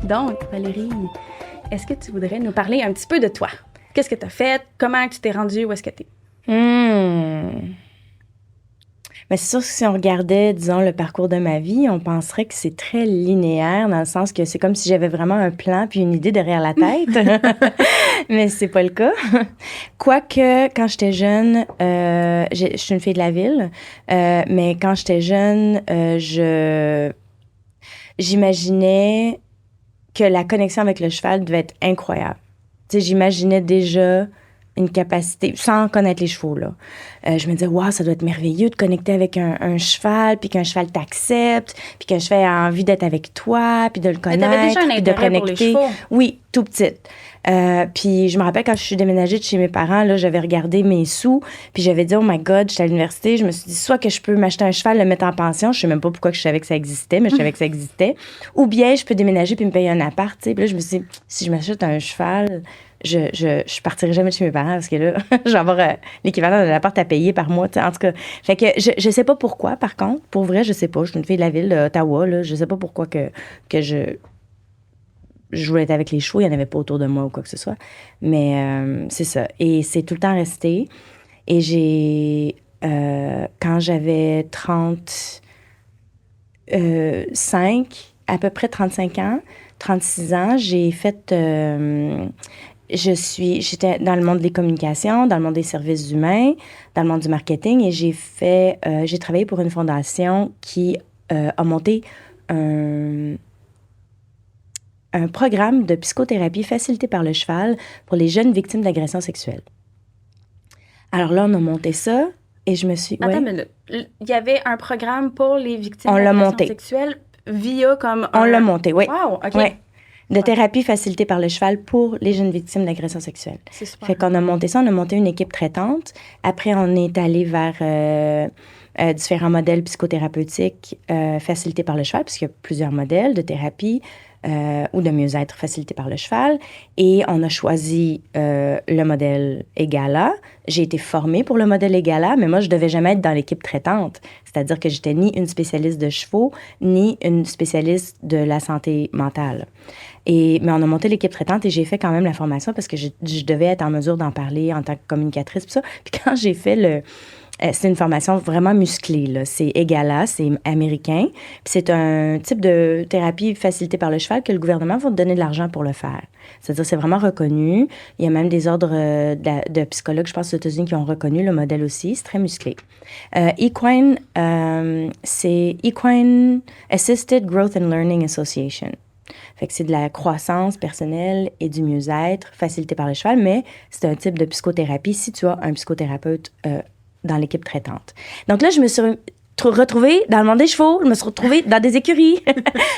Donc, Valérie, est-ce que tu voudrais nous parler un petit peu de toi? Qu'est-ce que tu as fait? Comment tu t'es rendue? Où est-ce que tu es? Mais c'est sûr que si on regardait, disons, le parcours de ma vie, on penserait que c'est très linéaire, dans le sens que c'est comme si j'avais vraiment un plan puis une idée derrière la tête. Mais c'est pas le cas. Quoique, quand j'étais jeune, je suis une fille de la ville, mais quand j'étais jeune, j'imaginais que la connexion avec le cheval devait être incroyable. Tu sais, j'imaginais déjà une capacité, sans connaître les chevaux, là. Je me disais, waouh, ça doit être merveilleux de connecter avec un cheval, puis qu'un cheval t'accepte, puis qu'un cheval a envie d'être avec toi, puis de le Mais t'avais déjà connaître, un puis de intérêt pour les connecter. chevaux. Oui, tout petite. Puis je me rappelle quand je suis déménagée de chez mes parents, là, j'avais regardé mes sous, puis j'avais dit, oh my God, j'étais à l'université, je me suis dit, soit que je peux m'acheter un cheval, le mettre en pension, je sais même pas pourquoi que je savais que ça existait, mais je savais que ça existait, ou bien je peux déménager puis me payer un appart, tu sais. Puis là, je me suis dit, si je m'achète un cheval, je partirai jamais de chez mes parents parce que là, je vais avoir l'équivalent de l'appart à payer par mois, tu sais. En tout cas, fait que je sais pas pourquoi, par contre, pour vrai, je sais pas, je suis une fille de la ville d'Ottawa, là, je sais pas pourquoi que je voulais être avec les chevaux, il n'y en avait pas autour de moi ou quoi que ce soit. Mais c'est ça. Et c'est tout le temps resté. Et quand j'avais à peu près 35 ans, 36 ans, j'étais dans le monde des communications, dans le monde des services humains, dans le monde du marketing et j'ai travaillé pour une fondation qui a monté un programme de psychothérapie facilité par le cheval pour les jeunes victimes d'agressions sexuelles. Alors là, on a monté ça et je me suis... Attends, ouais. mais il y avait un programme pour les victimes On l'a d'agressions monté. sexuelles via comme On l'a monté, oui. Wow, OK. Ouais. De thérapie facilitée par le cheval pour les jeunes victimes d'agressions sexuelles. C'est super. Fait qu'on a monté ça, on a monté une équipe traitante. Après, on est allé vers différents modèles psychothérapeutiques facilités par le cheval, puisqu'il y a plusieurs modèles de thérapie ou de mieux-être facilité par le cheval. Et on a choisi le modèle EGALA. J'ai été formée pour le modèle EGALA, mais moi, je devais jamais être dans l'équipe traitante. C'est-à-dire que j'étais ni une spécialiste de chevaux, ni une spécialiste de la santé mentale. Mais on a monté l'équipe traitante et j'ai fait quand même la formation parce que je devais être en mesure d'en parler en tant que communicatrice. Puis ça. Puis quand j'ai fait c'est une formation vraiment musclée, là. C'est EGALA, c'est américain. Puis c'est un type de thérapie facilitée par le cheval que le gouvernement va te donner de l'argent pour le faire. C'est-à-dire c'est vraiment reconnu. Il y a même des ordres de psychologues, je pense, aux États-Unis qui ont reconnu le modèle aussi. C'est très musclé. Equine, c'est Equine Assisted Growth and Learning Association. Fait que c'est de la croissance personnelle et du mieux-être facilité par le cheval, mais c'est un type de psychothérapie si tu as un psychothérapeute dans l'équipe traitante. Donc là, je me suis retrouvée dans le monde des chevaux, je me suis retrouvée dans des écuries.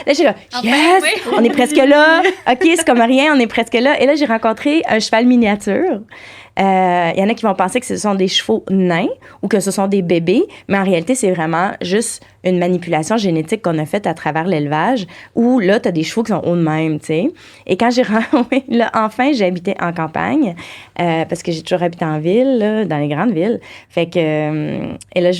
Là, j'ai là, yes, oui. On est presque là. OK, c'est comme rien, on est presque là. Et là, j'ai rencontré un cheval miniature. Il y en a qui vont penser que ce sont des chevaux nains ou que ce sont des bébés, mais en réalité, c'est vraiment juste une manipulation génétique qu'on a faite à travers l'élevage où là, tu as des chevaux qui sont hauts de même, tu sais. Et quand là, enfin, j'ai habité en campagne parce que j'ai toujours habité en ville, là, dans les grandes villes. Fait que, et là,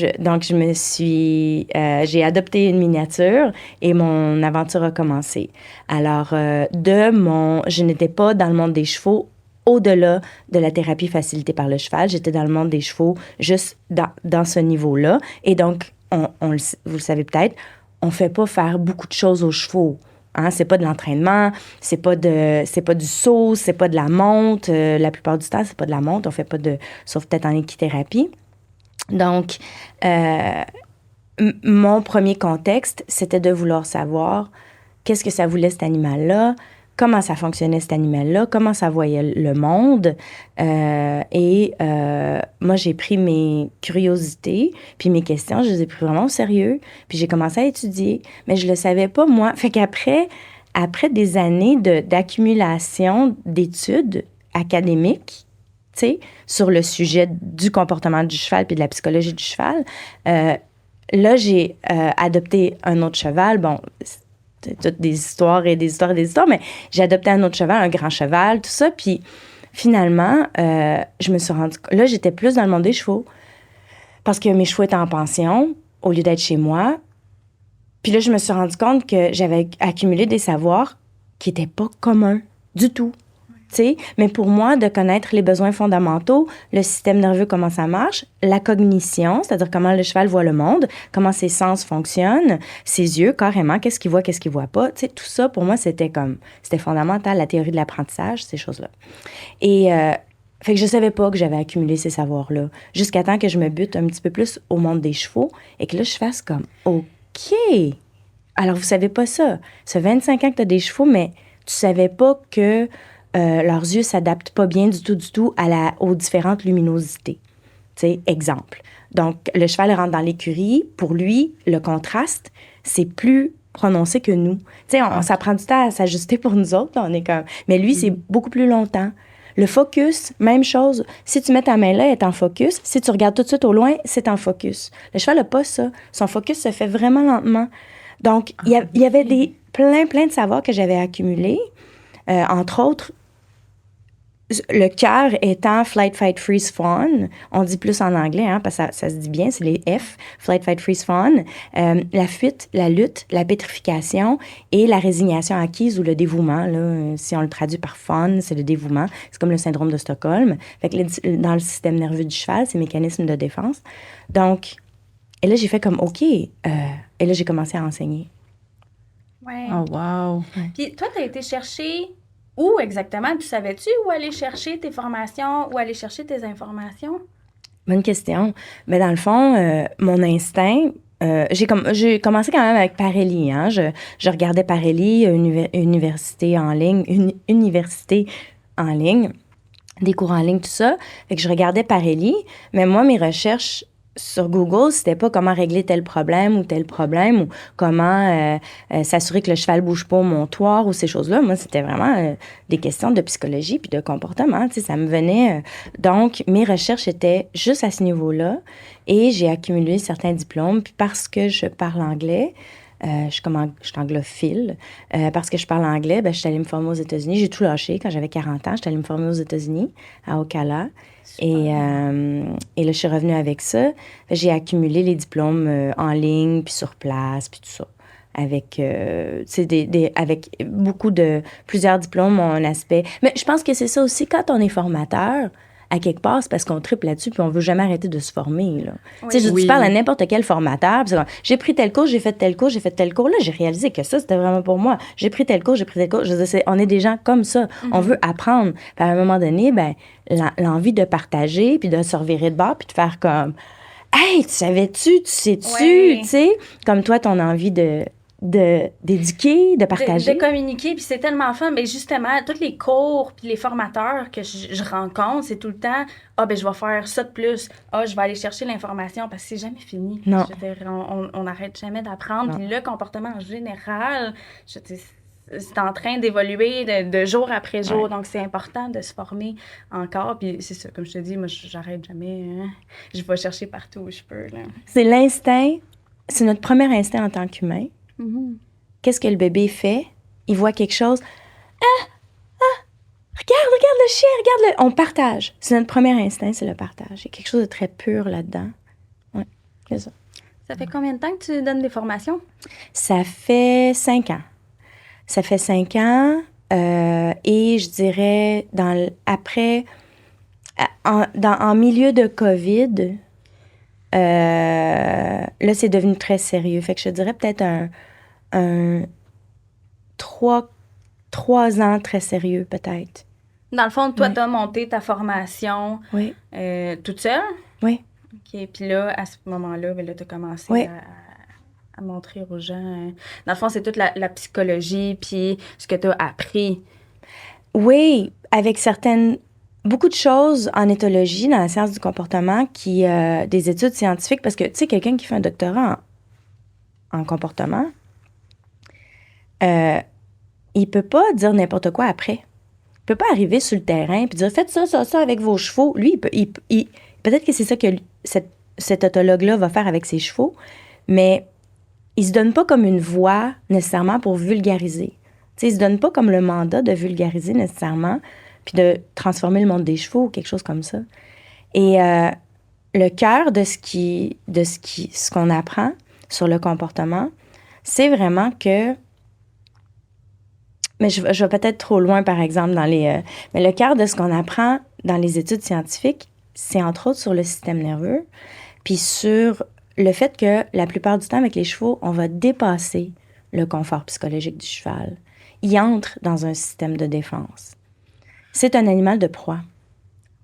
j'ai adopté une miniature et mon aventure a commencé. Alors, je n'étais pas dans le monde des chevaux au-delà de la thérapie facilitée par le cheval. J'étais dans le monde des chevaux juste dans ce niveau-là. Et donc, vous le savez peut-être, on ne fait pas faire beaucoup de choses aux chevaux. Hein? C'est pas de l'entraînement, c'est pas du saut, c'est pas de la monte. La plupart du temps, c'est pas de la monte. On fait pas sauf peut-être en équithérapie. Donc, mon premier contexte, c'était de vouloir savoir qu'est-ce que ça voulait cet animal-là, comment ça fonctionnait cet animal-là, comment ça voyait le monde. Moi, j'ai pris mes curiosités, puis mes questions, je les ai pris vraiment au sérieux. Puis j'ai commencé à étudier, mais je le savais pas, moi. Fait qu'après des années d'accumulation d'études académiques, tu sais, sur le sujet du comportement du cheval puis de la psychologie du cheval, là, j'ai adopté un autre cheval. Bon, toutes des histoires et des histoires et des histoires, mais j'ai adopté un autre cheval, un grand cheval, tout ça. Puis finalement, je me suis rendue... Là, j'étais plus dans le monde des chevaux parce que mes chevaux étaient en pension au lieu d'être chez moi. Puis là, je me suis rendu compte que j'avais accumulé des savoirs qui n'était pas commun du tout. T'sais, mais pour moi, de connaître les besoins fondamentaux, le système nerveux, comment ça marche, la cognition, c'est-à-dire comment le cheval voit le monde, comment ses sens fonctionnent, ses yeux, carrément, qu'est-ce qu'il voit pas. T'sais, tout ça, pour moi, c'était fondamental, la théorie de l'apprentissage, ces choses-là. Et fait que je savais pas que j'avais accumulé ces savoirs-là, jusqu'à temps que je me bute un petit peu plus au monde des chevaux et que là, je fasse comme, OK, alors vous savez pas ça. Ça fait 25 ans que tu as des chevaux, mais tu savais pas que leurs yeux s'adaptent pas bien du tout aux différentes luminosités. Tu sais, exemple. Donc, le cheval rentre dans l'écurie. Pour lui, le contraste, c'est plus prononcé que nous. Tu sais, ça prend du temps à s'ajuster pour nous autres. Là, on est comme... Mais lui, c'est beaucoup plus longtemps. Le focus, même chose. Si tu mets ta main là, elle est en focus. Si tu regardes tout de suite au loin, c'est en focus. Le cheval n'a pas ça. Son focus se fait vraiment lentement. Donc, il y avait plein de savoirs que j'avais accumulés. Entre autres, le cœur étant Flight, Fight, Freeze, Fawn. On dit plus en anglais, hein, parce que ça se dit bien, c'est les F. Flight, Fight, Freeze, Fawn. La fuite, la lutte, la pétrification et la résignation acquise ou le dévouement. Là, si on le traduit par Fawn, c'est le dévouement. C'est comme le syndrome de Stockholm. Fait que dans le système nerveux du cheval, c'est mécanisme de défense. Donc, et là, j'ai fait comme, OK. Et là, j'ai commencé à enseigner. Ouais. Oh, wow. Puis toi, tu as été chercher où exactement? Tu savais-tu où aller chercher tes formations, où aller chercher tes informations? Bonne question. Mais dans le fond, mon instinct, j'ai commencé quand même avec Parelli. Hein? Je regardais Parelli, université en ligne, des cours en ligne, tout ça. Fait que je regardais Parelli, mais moi, mes recherches sur Google, c'était pas comment régler tel problème ou comment s'assurer que le cheval bouge pas au montoir ou ces choses-là. Moi, c'était vraiment des questions de psychologie puis de comportement. Tu sais, ça me venait. Donc, mes recherches étaient juste à ce niveau-là et j'ai accumulé certains diplômes. Puis parce que je parle anglais, je suis anglophile. Parce que je parle anglais, je suis allée me former aux États-Unis. J'ai tout lâché quand j'avais 40 ans. Je suis allée me former aux États-Unis, à Ocala. Et là, je suis revenue avec ça. J'ai accumulé les diplômes en ligne, puis sur place, puis tout ça. Avec, avec plusieurs diplômes ont un aspect. Mais je pense que c'est ça aussi, quand on est formateur, à quelque part, c'est parce qu'on triple là-dessus puis on veut jamais arrêter de se former, là. Oui. Tu sais, tu parles à n'importe quel formateur, puis j'ai pris tel cours, j'ai fait tel cours. Là, j'ai réalisé que ça, c'était vraiment pour moi. J'ai pris tel cours. Je veux dire, on est des gens comme ça. Mm-hmm. On veut apprendre. Puis à un moment donné, l'envie de partager, puis de se revirer de bord, puis de faire comme « Hey, tu savais-tu? Tu sais-tu? » Tu sais, comme toi, ton envie d'éduquer, de partager. De communiquer, puis c'est tellement fun. Mais justement, tous les cours puis les formateurs que je rencontre, c'est tout le temps « je vais faire ça de plus. Je vais aller chercher l'information. » Parce que c'est jamais fini. Non. Je veux dire, on n'arrête jamais d'apprendre. Puis le comportement en général, c'est en train d'évoluer de jour après jour. Ouais. Donc, c'est important de se former encore. Puis c'est ça, comme je te dis, moi, j'arrête jamais. Hein. Je vais chercher partout où je peux. Là. C'est l'instinct. C'est notre premier instinct en tant qu'humain. Mm-hmm. Qu'est-ce que le bébé fait? Il voit quelque chose. Regarde le chien, regarde-le. On partage. C'est notre premier instinct, c'est le partage. Il y a quelque chose de très pur là-dedans. Oui, c'est ça. Ça fait combien de temps que tu donnes des formations? Ça fait 5 ans. Ça fait 5 ans et je dirais en milieu de COVID, là, c'est devenu très sérieux. Fait que je dirais peut-être un 3 ans très sérieux, peut-être. Dans le fond, toi, tu as monté ta formation toute seule? Oui. OK. Puis là, à ce moment-là, tu as commencé à montrer aux gens. Dans le fond, c'est toute la psychologie puis ce que tu as appris. Oui, avec beaucoup de choses en éthologie, dans la science du comportement, des études scientifiques, parce que, tu sais, quelqu'un qui fait un doctorat en comportement, il peut pas dire n'importe quoi après. Il peut pas arriver sur le terrain et dire « Faites ça avec vos chevaux ». Lui, peut-être que c'est ça que cet autologue-là va faire avec ses chevaux, mais il se donne pas comme une voix nécessairement pour vulgariser. Tu sais, il se donne pas comme le mandat de vulgariser nécessairement, puis de transformer le monde des chevaux ou quelque chose comme ça. Et le cœur de ce qu'on apprend sur le comportement, c'est vraiment que mais je vais peut-être trop loin, par exemple, dans les... mais le cœur de ce qu'on apprend dans les études scientifiques, c'est entre autres sur le système nerveux, puis sur le fait que la plupart du temps, avec les chevaux, on va dépasser le confort psychologique du cheval. Il entre dans un système de défense. C'est un animal de proie.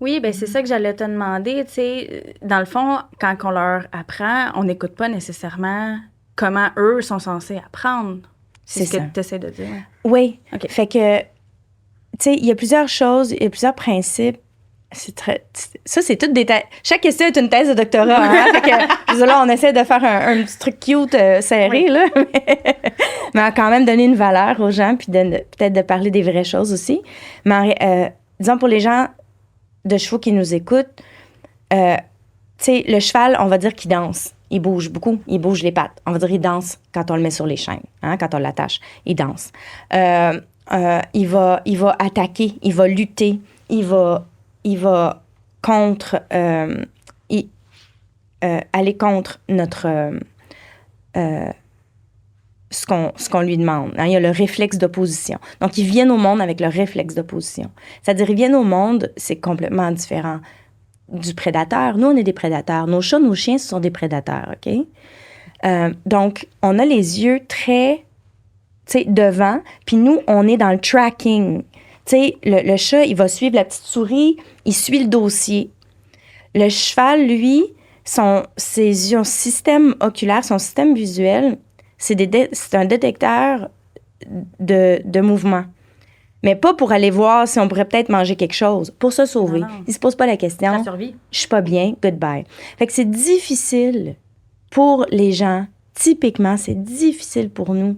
Oui, ben c'est ça que j'allais te demander. Tu sais, dans le fond, quand on leur apprend, on n'écoute pas nécessairement comment eux sont censés apprendre. C'est ce que tu essaies de dire. Oui. OK. Fait que, tu sais, il y a plusieurs choses, il y a plusieurs principes. Ça, c'est toutes des thèses. Chaque question est une thèse de doctorat. Hein? Fait que, là, on essaie de faire un petit truc cute serré, là. Mais quand même donner une valeur aux gens, puis peut-être de parler des vraies choses aussi. Mais disons, pour les gens de chevaux qui nous écoutent, tu sais, le cheval, on va dire qu'il danse. Il bouge beaucoup. Il bouge les pattes. On va dire qu'il danse quand on le met sur les chaînes, hein, quand on l'attache. Il danse. Il va attaquer. Il va lutter. Il va contre... aller contre notre... ce qu'on lui demande. Hein? Il y a le réflexe d'opposition. Donc, ils viennent au monde avec le réflexe d'opposition. C'est-à-dire, ils viennent au monde, c'est complètement différent du prédateur. Nous, on est des prédateurs. Nos chats, nos chiens, ce sont des prédateurs, OK? Donc, on a les yeux très, tu sais, devant, puis nous, on est dans le tracking. Tu sais, le chat, il va suivre la petite souris, il suit le dossier. Le cheval, lui, son système oculaire, son système visuel, c'est un détecteur de mouvement. Mais pas pour aller voir si on pourrait peut-être manger quelque chose, pour se sauver. Non. Il se pose pas la question. La survie. Je suis pas bien, goodbye. Fait que c'est difficile pour les gens. Typiquement, c'est difficile pour nous.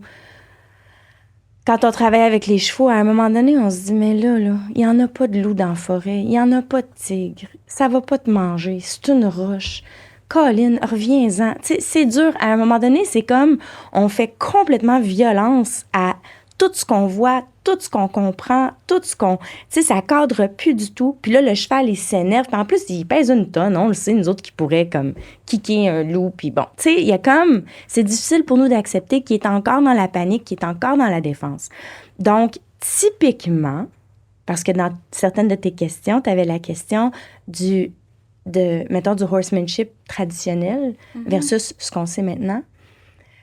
Quand on travaille avec les chevaux, à un moment donné, on se dit, mais là, il n'y en a pas de loup dans la forêt, il n'y en a pas de tigre, ça va pas te manger, c'est une roche. Colin, reviens-en. Tu sais, c'est dur. À un moment donné, c'est comme on fait complètement violence à tout ce qu'on voit, tout ce qu'on comprend, tout ce qu'on... Tu sais, ça cadre plus du tout. Puis là, le cheval, il s'énerve. Puis en plus, il pèse une tonne. On le sait, nous autres, qui pourraient comme kicker un loup. Puis bon, tu sais, il y a comme... C'est difficile pour nous d'accepter qu'il est encore dans la panique, qu'il est encore dans la défense. Donc, typiquement, parce que dans certaines de tes questions, tu avais la question mettons, du horsemanship traditionnel versus ce qu'on sait maintenant.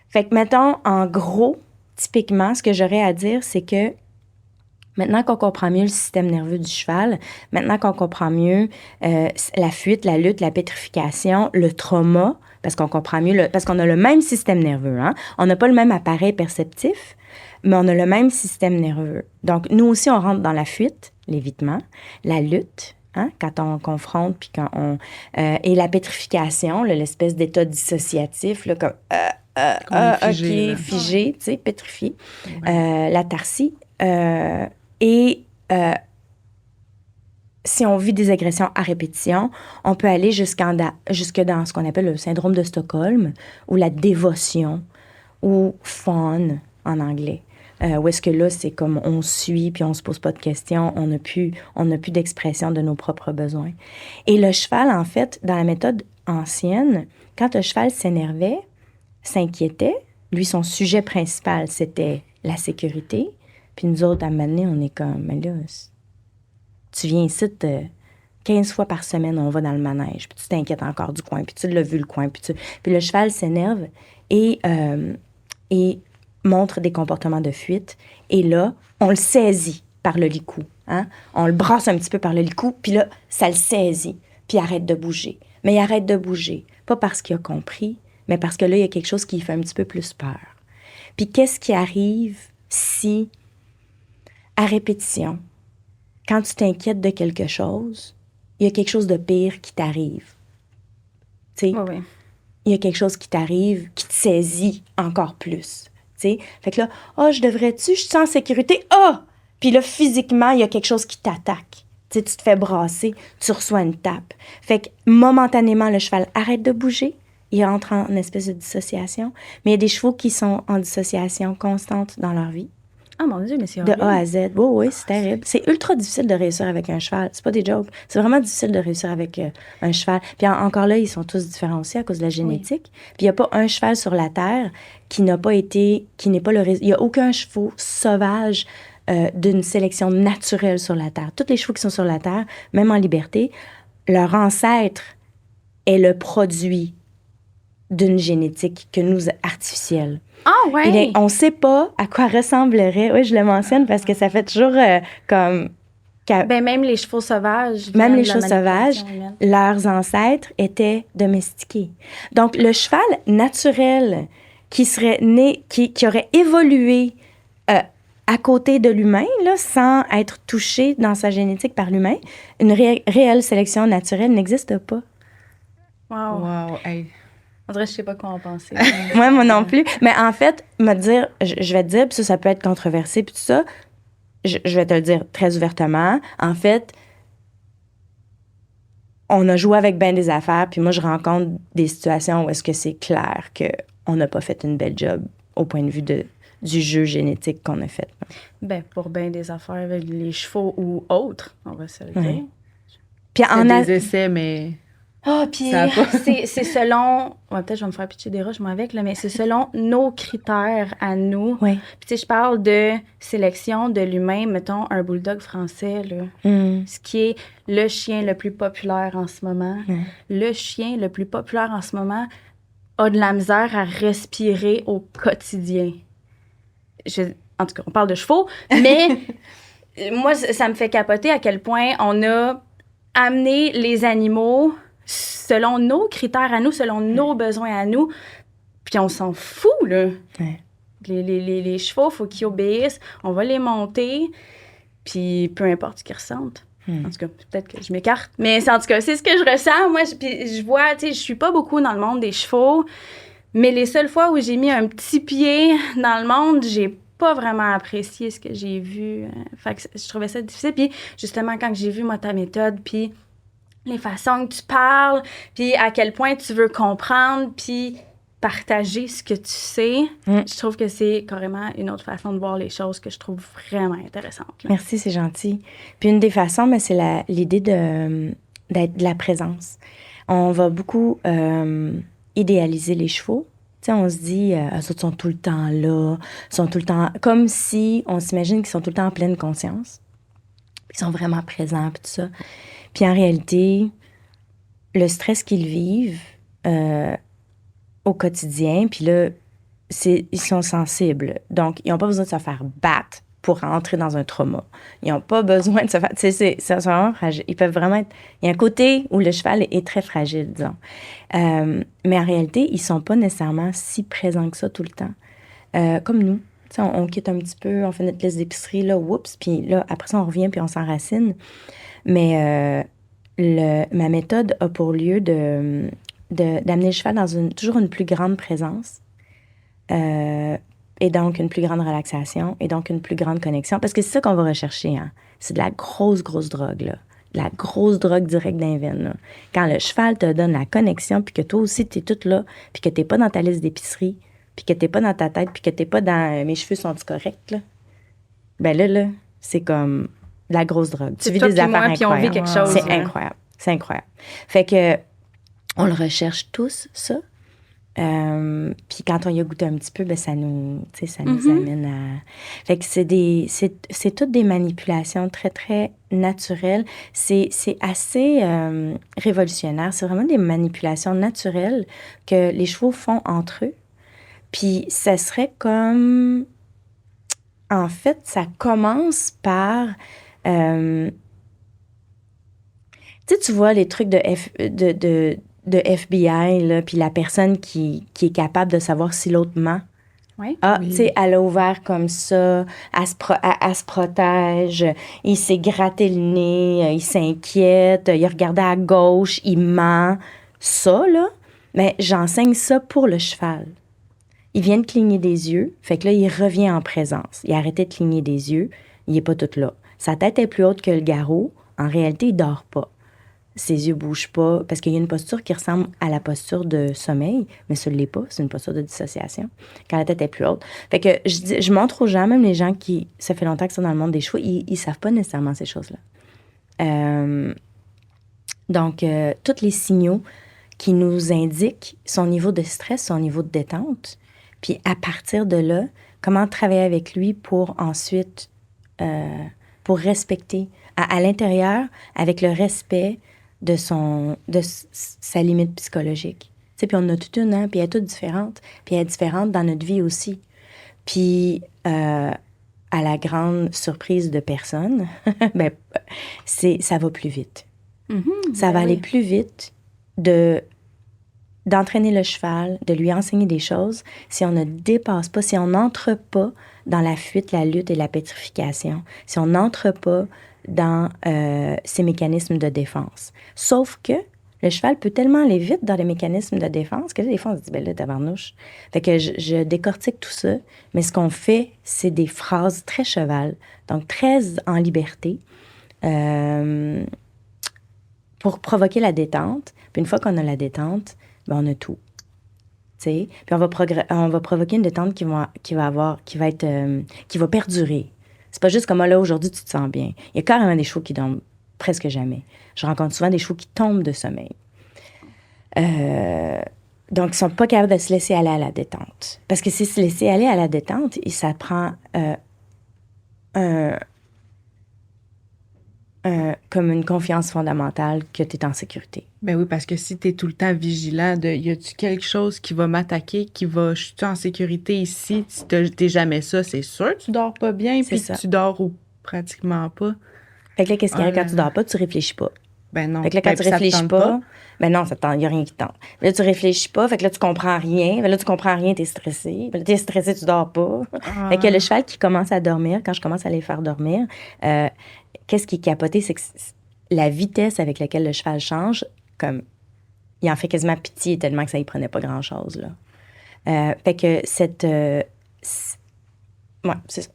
Fait que, mettons, en gros, typiquement, ce que j'aurais à dire, c'est que maintenant qu'on comprend mieux le système nerveux du cheval, maintenant qu'on comprend mieux la fuite, la lutte, la pétrification, le trauma, parce qu'on comprend mieux, parce qu'on a le même système nerveux, hein? On n'a pas le même appareil perceptif, mais on a le même système nerveux. Donc, nous aussi, on rentre dans la fuite, l'évitement, la lutte, hein, quand on confronte, puis quand on... et la pétrification, là, l'espèce d'état dissociatif, là, comme... figé, figé, tu sais, pétrifié. Ouais. La tarsie. Si on vit des agressions à répétition, on peut aller jusque dans ce qu'on appelle le syndrome de Stockholm, ou la dévotion, ou fawn en anglais. Où est-ce que là, c'est comme on suit, puis on se pose pas de questions, on n'a plus d'expression de nos propres besoins. Et le cheval, en fait, dans la méthode ancienne, quand le cheval s'énervait, s'inquiétait, lui, son sujet principal, c'était la sécurité. Puis nous autres, à un moment donné, on est comme, mais là, tu viens ici 15 fois par semaine, on va dans le manège, puis tu t'inquiètes encore du coin, puis tu l'as vu le coin, puis le cheval s'énerve et montre des comportements de fuite. Et là, on le saisit par le licou. Hein? On le brasse un petit peu par le licou, puis là, ça le saisit, puis il arrête de bouger. Mais il arrête de bouger, pas parce qu'il a compris, mais parce que là, il y a quelque chose qui lui fait un petit peu plus peur. Puis qu'est-ce qui arrive si, à répétition, quand tu t'inquiètes de quelque chose, il y a quelque chose de pire qui t'arrive? Tu sais, Oui. il y a quelque chose qui t'arrive, qui te saisit encore plus. T'sais? Fait que là, je devrais-tu, je suis en sécurité, Puis là, physiquement, il y a quelque chose qui t'attaque. T'sais, tu te fais brasser, tu reçois une tape. Fait que momentanément, le cheval arrête de bouger, il entre en espèce de dissociation. Mais il y a des chevaux qui sont en dissociation constante dans leur vie. Ah, mon Dieu, mais c'est De horrible. A à Z. Oui, c'est terrible. C'est ultra difficile de réussir avec un cheval. C'est pas des jokes. C'est vraiment difficile de réussir avec un cheval. Puis encore là, ils sont tous différents aussi à cause de la génétique. Puis il n'y a pas un cheval sur la Terre qui n'a pas été... qui n'est pas le... Il n'y a aucun cheval sauvage d'une sélection naturelle sur la Terre. Tous les chevaux qui sont sur la Terre, même en liberté, leur ancêtre est le produit d'une génétique que nous artificielle. Ah ouais! On ne sait pas à quoi ressemblerait. Oui, je le mentionne parce que ça fait toujours comme... Ben, même les chevaux sauvages. Même les viennent de chevaux la sauvages, manipulation humaine. leurs ancêtres étaient domestiqués. Donc, le cheval naturel qui serait né, qui aurait évolué à côté de l'humain, là, sans être touché dans sa génétique par l'humain, une réelle sélection naturelle n'existe pas. Wow. Wow, hey. On dirait que je sais pas quoi en penser. Moi non plus. Mais en fait, je vais te dire, puis ça peut être controversé, puis tout ça, je vais te le dire très ouvertement. En fait, on a joué avec bien des affaires, puis moi, je rencontre des situations où est-ce que c'est clair qu'on n'a pas fait une belle job au point de vue du jeu génétique qu'on a fait. Ben, pour bien des affaires avec les chevaux ou autres, on va se le dire. Ouais. Puis C'est des essais, mais... Ah, puis Ça a pas- c'est selon... Ouais, peut-être je vais me faire pitcher des roches, moi, avec, là, mais c'est selon nos critères à nous. Oui. Puis, tu sais, je parle de sélection de l'humain, mettons, un bulldog français, là. Ce qui est le chien le plus populaire en ce moment. Le chien le plus populaire en ce moment a de la misère à respirer au quotidien. En tout cas, on parle de chevaux, mais moi, ça me fait capoter à quel point on a amené les animaux selon nos critères à nous, selon nos besoins à nous, puis on s'en fout, là. Ouais. Les chevaux, il faut qu'ils obéissent, on va les monter, puis peu importe ce qu'ils ressentent. En tout cas, peut-être que je m'écarte, mais en tout cas, c'est ce que je ressens. Moi, puis je vois, tu sais, je suis pas beaucoup dans le monde des chevaux, mais les seules fois où j'ai mis un petit pied dans le monde, j'ai pas vraiment apprécié ce que j'ai vu. Fait que je trouvais ça difficile. Puis justement, quand j'ai vu, moi, ta méthode, puis les façons que tu parles, puis à quel point tu veux comprendre, puis partager ce que tu sais, je trouve que c'est carrément une autre façon de voir les choses que je trouve vraiment intéressante. Là. Merci, c'est gentil. Puis une des façons, mais c'est l'idée d'être de la présence. On va beaucoup idéaliser les chevaux. Tu sais, on se dit, eux autres sont tout le temps là, sont tout le temps... Comme si on s'imagine qu'ils sont tout le temps en pleine conscience. Ils sont vraiment présents, puis tout ça. Puis en réalité, le stress qu'ils vivent au quotidien, puis là, ils sont sensibles. Donc, ils n'ont pas besoin de se faire battre pour entrer dans un trauma. Ils n'ont pas besoin de se faire... Tu sais, c'est vraiment fragile. Ils peuvent vraiment être... Il y a un côté où le cheval est très fragile, disons. Mais en réalité, ils ne sont pas nécessairement si présents que ça tout le temps. Comme nous. Tu sais, on quitte un petit peu, on fait notre liste d'épicerie, là, oups, puis là, après ça, on revient, puis on s'enracine. Mais ma méthode a pour lieu d'amener le cheval dans toujours une plus grande présence. Et donc, une plus grande relaxation, et donc une plus grande connexion. Parce que c'est ça qu'on va rechercher, hein. C'est de la grosse drogue, là. De la grosse drogue directe dans les veines, là. Quand le cheval te donne la connexion, puis que toi aussi, t'es toute là, puis que t'es pas dans ta liste d'épicerie, puis que t'es pas dans ta tête, puis que t'es pas dans « mes cheveux sont-ils corrects », là? Ben là, c'est comme de la grosse drogue. C'est tu vis toi des puis affaires moi, puis on vit quelque chose. C'est incroyable. C'est incroyable. Fait que on le recherche tous, ça. Puis quand on y a goûté un petit peu, ben ça nous amène à... Fait que c'est toutes des manipulations très, très naturelles. C'est assez révolutionnaire. C'est vraiment des manipulations naturelles que les chevaux font entre eux. Puis ça serait comme... En fait, ça commence par... tu vois les trucs de FBI, là, puis la personne qui est capable de savoir si l'autre ment. Oui. Tu sais, elle a ouvert comme ça, elle se protège, il s'est gratté le nez, il s'inquiète, il a regardé à gauche, il ment. Ça, là, mais j'enseigne ça pour le cheval. Il vient de cligner des yeux, fait que là, il revient en présence. Il a arrêté de cligner des yeux, il n'est pas tout là. Sa tête est plus haute que le garrot. En réalité, il ne dort pas. Ses yeux ne bougent pas, parce qu'il y a une posture qui ressemble à la posture de sommeil, mais ce ne l'est pas, c'est une posture de dissociation, quand la tête est plus haute. Fait que je montre aux gens, même les gens qui, ça fait longtemps qu'ils sont dans le monde des chevaux, ils ne savent pas nécessairement ces choses-là. Donc, tous les signaux qui nous indiquent son niveau de stress, son niveau de détente, puis à partir de là, comment travailler avec lui pour ensuite pour respecter à l'intérieur, avec le respect de sa limite psychologique. Tu sais, puis on en a toute une, hein, puis elle est toute différente. Puis elle est différente dans notre vie aussi. Puis, à la grande surprise de personne, ben, ça va plus vite. Ça va aller plus vite d'entraîner le cheval, de lui enseigner des choses, si on ne dépasse pas, si on n'entre pas dans la fuite, la lutte et la pétrification, si on n'entre pas dans ces mécanismes de défense. Sauf que le cheval peut tellement aller vite dans les mécanismes de défense que là, des fois, on se dit, ben là, tabarnouche. Fait que je décortique tout ça, mais ce qu'on fait, c'est des phrases très cheval, donc très en liberté, pour provoquer la détente. Puis une fois qu'on a la détente, ben on a tout. T'sais? Puis on va provoquer une détente qui va perdurer. C'est pas juste comme, là, aujourd'hui, tu te sens bien. Il y a carrément des chevaux qui dorment presque jamais. Je rencontre souvent des chevaux qui tombent de sommeil. Donc, ils sont pas capables de se laisser aller à la détente. Parce que si se laisser aller à la détente, ça prend comme une confiance fondamentale que tu es en sécurité. Ben oui, parce que si tu es tout le temps vigilant de y a-tu quelque chose qui va m'attaquer, je suis en sécurité ici, si t'es jamais ça, c'est sûr que tu dors pas bien, puis tu dors ou pratiquement pas. Fait que là, qu'est-ce qui arrive quand tu dors pas? Tu réfléchis pas. Ben non. Fait que là, quand tu réfléchis pas, ben non, il n'y a rien qui te tente. Là, tu réfléchis pas, fait que là, tu comprends rien. Là, tu comprends rien, t'es stressé. Là, t'es stressé, tu dors pas. Fait que le cheval qui commence à dormir, quand je commence à les faire dormir, qu'est-ce qui est capoté, c'est que la vitesse avec laquelle le cheval change, comme, il en fait quasiment pitié tellement que ça y prenait pas grand-chose, là. Fait que ouais, c'est ça.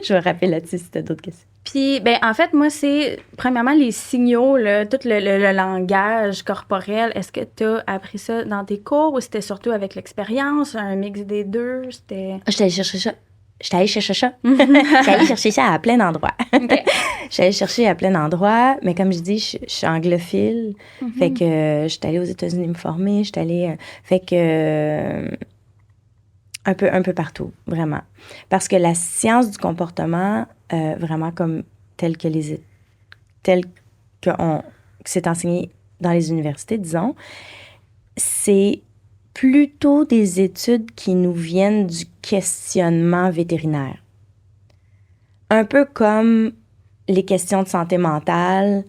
Je vais rappeler là-dessus si t'as d'autres questions. Puis, ben en fait, moi, c'est premièrement les signaux, là, tout le langage corporel. Est-ce que tu as appris ça dans tes cours ou c'était surtout avec l'expérience, un mix des deux? J'étais allée chercher ça. J'étais allée chercher ça à plein d'endroits. Okay. J'étais allée chercher à plein d'endroits, mais comme je dis, je suis anglophile. Fait que j'étais allée aux États-Unis me former. J'étais allée... fait que... un peu partout, vraiment. Parce que la science du comportement, vraiment comme telle que c'est enseigné dans les universités, disons, c'est plutôt des études qui nous viennent du questionnement vétérinaire. Un peu comme les questions de santé mentale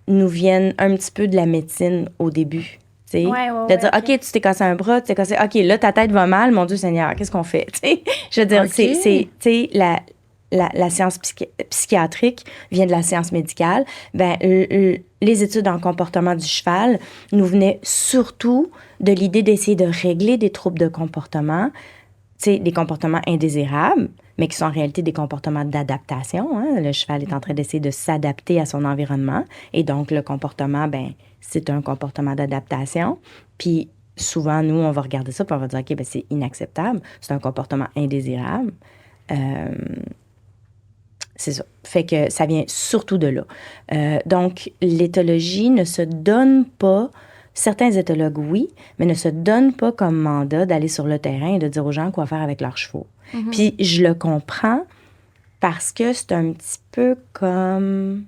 nous viennent un petit peu de la médecine au début. De dire, OK, tu t'es cassé un bras, tu t'es cassé... OK, là, ta tête va mal, mon Dieu Seigneur, qu'est-ce qu'on fait? T'sais? Je veux dire, la science psychiatrique vient de la science médicale. Ben, les études en comportement du cheval nous venaient surtout de l'idée d'essayer de régler des troubles de comportement, des comportements indésirables, mais qui sont en réalité des comportements d'adaptation. Hein? Le cheval est en train d'essayer de s'adapter à son environnement. Et donc, le comportement, ben, c'est un comportement d'adaptation. Puis, souvent, nous, on va regarder ça, puis on va dire, OK, ben, c'est inacceptable. C'est un comportement indésirable. C'est ça. Fait que ça vient surtout de là. Donc, l'éthologie ne se donne pas... Certains éthologues, oui, mais ne se donnent pas comme mandat d'aller sur le terrain et de dire aux gens quoi faire avec leurs chevaux. Puis je le comprends parce que c'est un petit peu comme...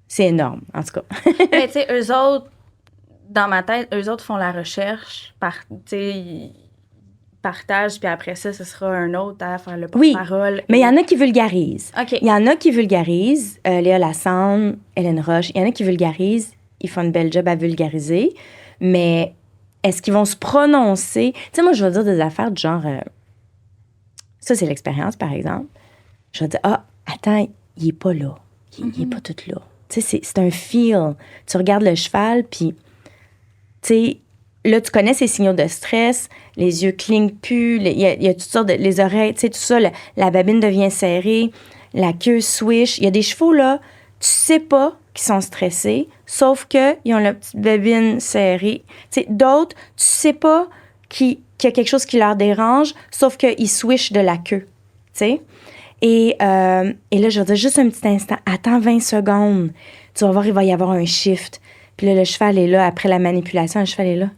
C'est énorme, en tout cas. Mais tu sais, eux autres, dans ma tête, eux autres font la recherche, ils partagent, puis après ça, ce sera un autre à faire le porte-parole. Oui, mais il y en a qui vulgarisent. OK. Il y en a qui vulgarisent. Léa Lassande, Hélène Roche, il y en a qui vulgarisent. Ils font une belle job à vulgariser. Mais est-ce qu'ils vont se prononcer? Tu sais, moi, je vais dire des affaires du genre... ça, c'est l'expérience, par exemple. Je vais dire, attends, il est pas là. Il est pas tout là. Tu sais, c'est un feel. Tu regardes le cheval, puis... Tu sais... Là, tu connais ces signaux de stress, les yeux clignent plus, il y a toutes sortes de... Les oreilles, tu sais, tout ça, la babine devient serrée, la queue swish. Il y a des chevaux, là, tu sais pas qu'ils sont stressés, sauf qu'ils ont la petite babine serrée. Tu sais, d'autres, tu sais pas qu'il y a quelque chose qui leur dérange, sauf qu'ils swishent de la queue, tu sais. Et là, je vais dire juste un petit instant, attends 20 secondes, tu vas voir, il va y avoir un shift. Puis là, le cheval est là, après la manipulation, le cheval est là.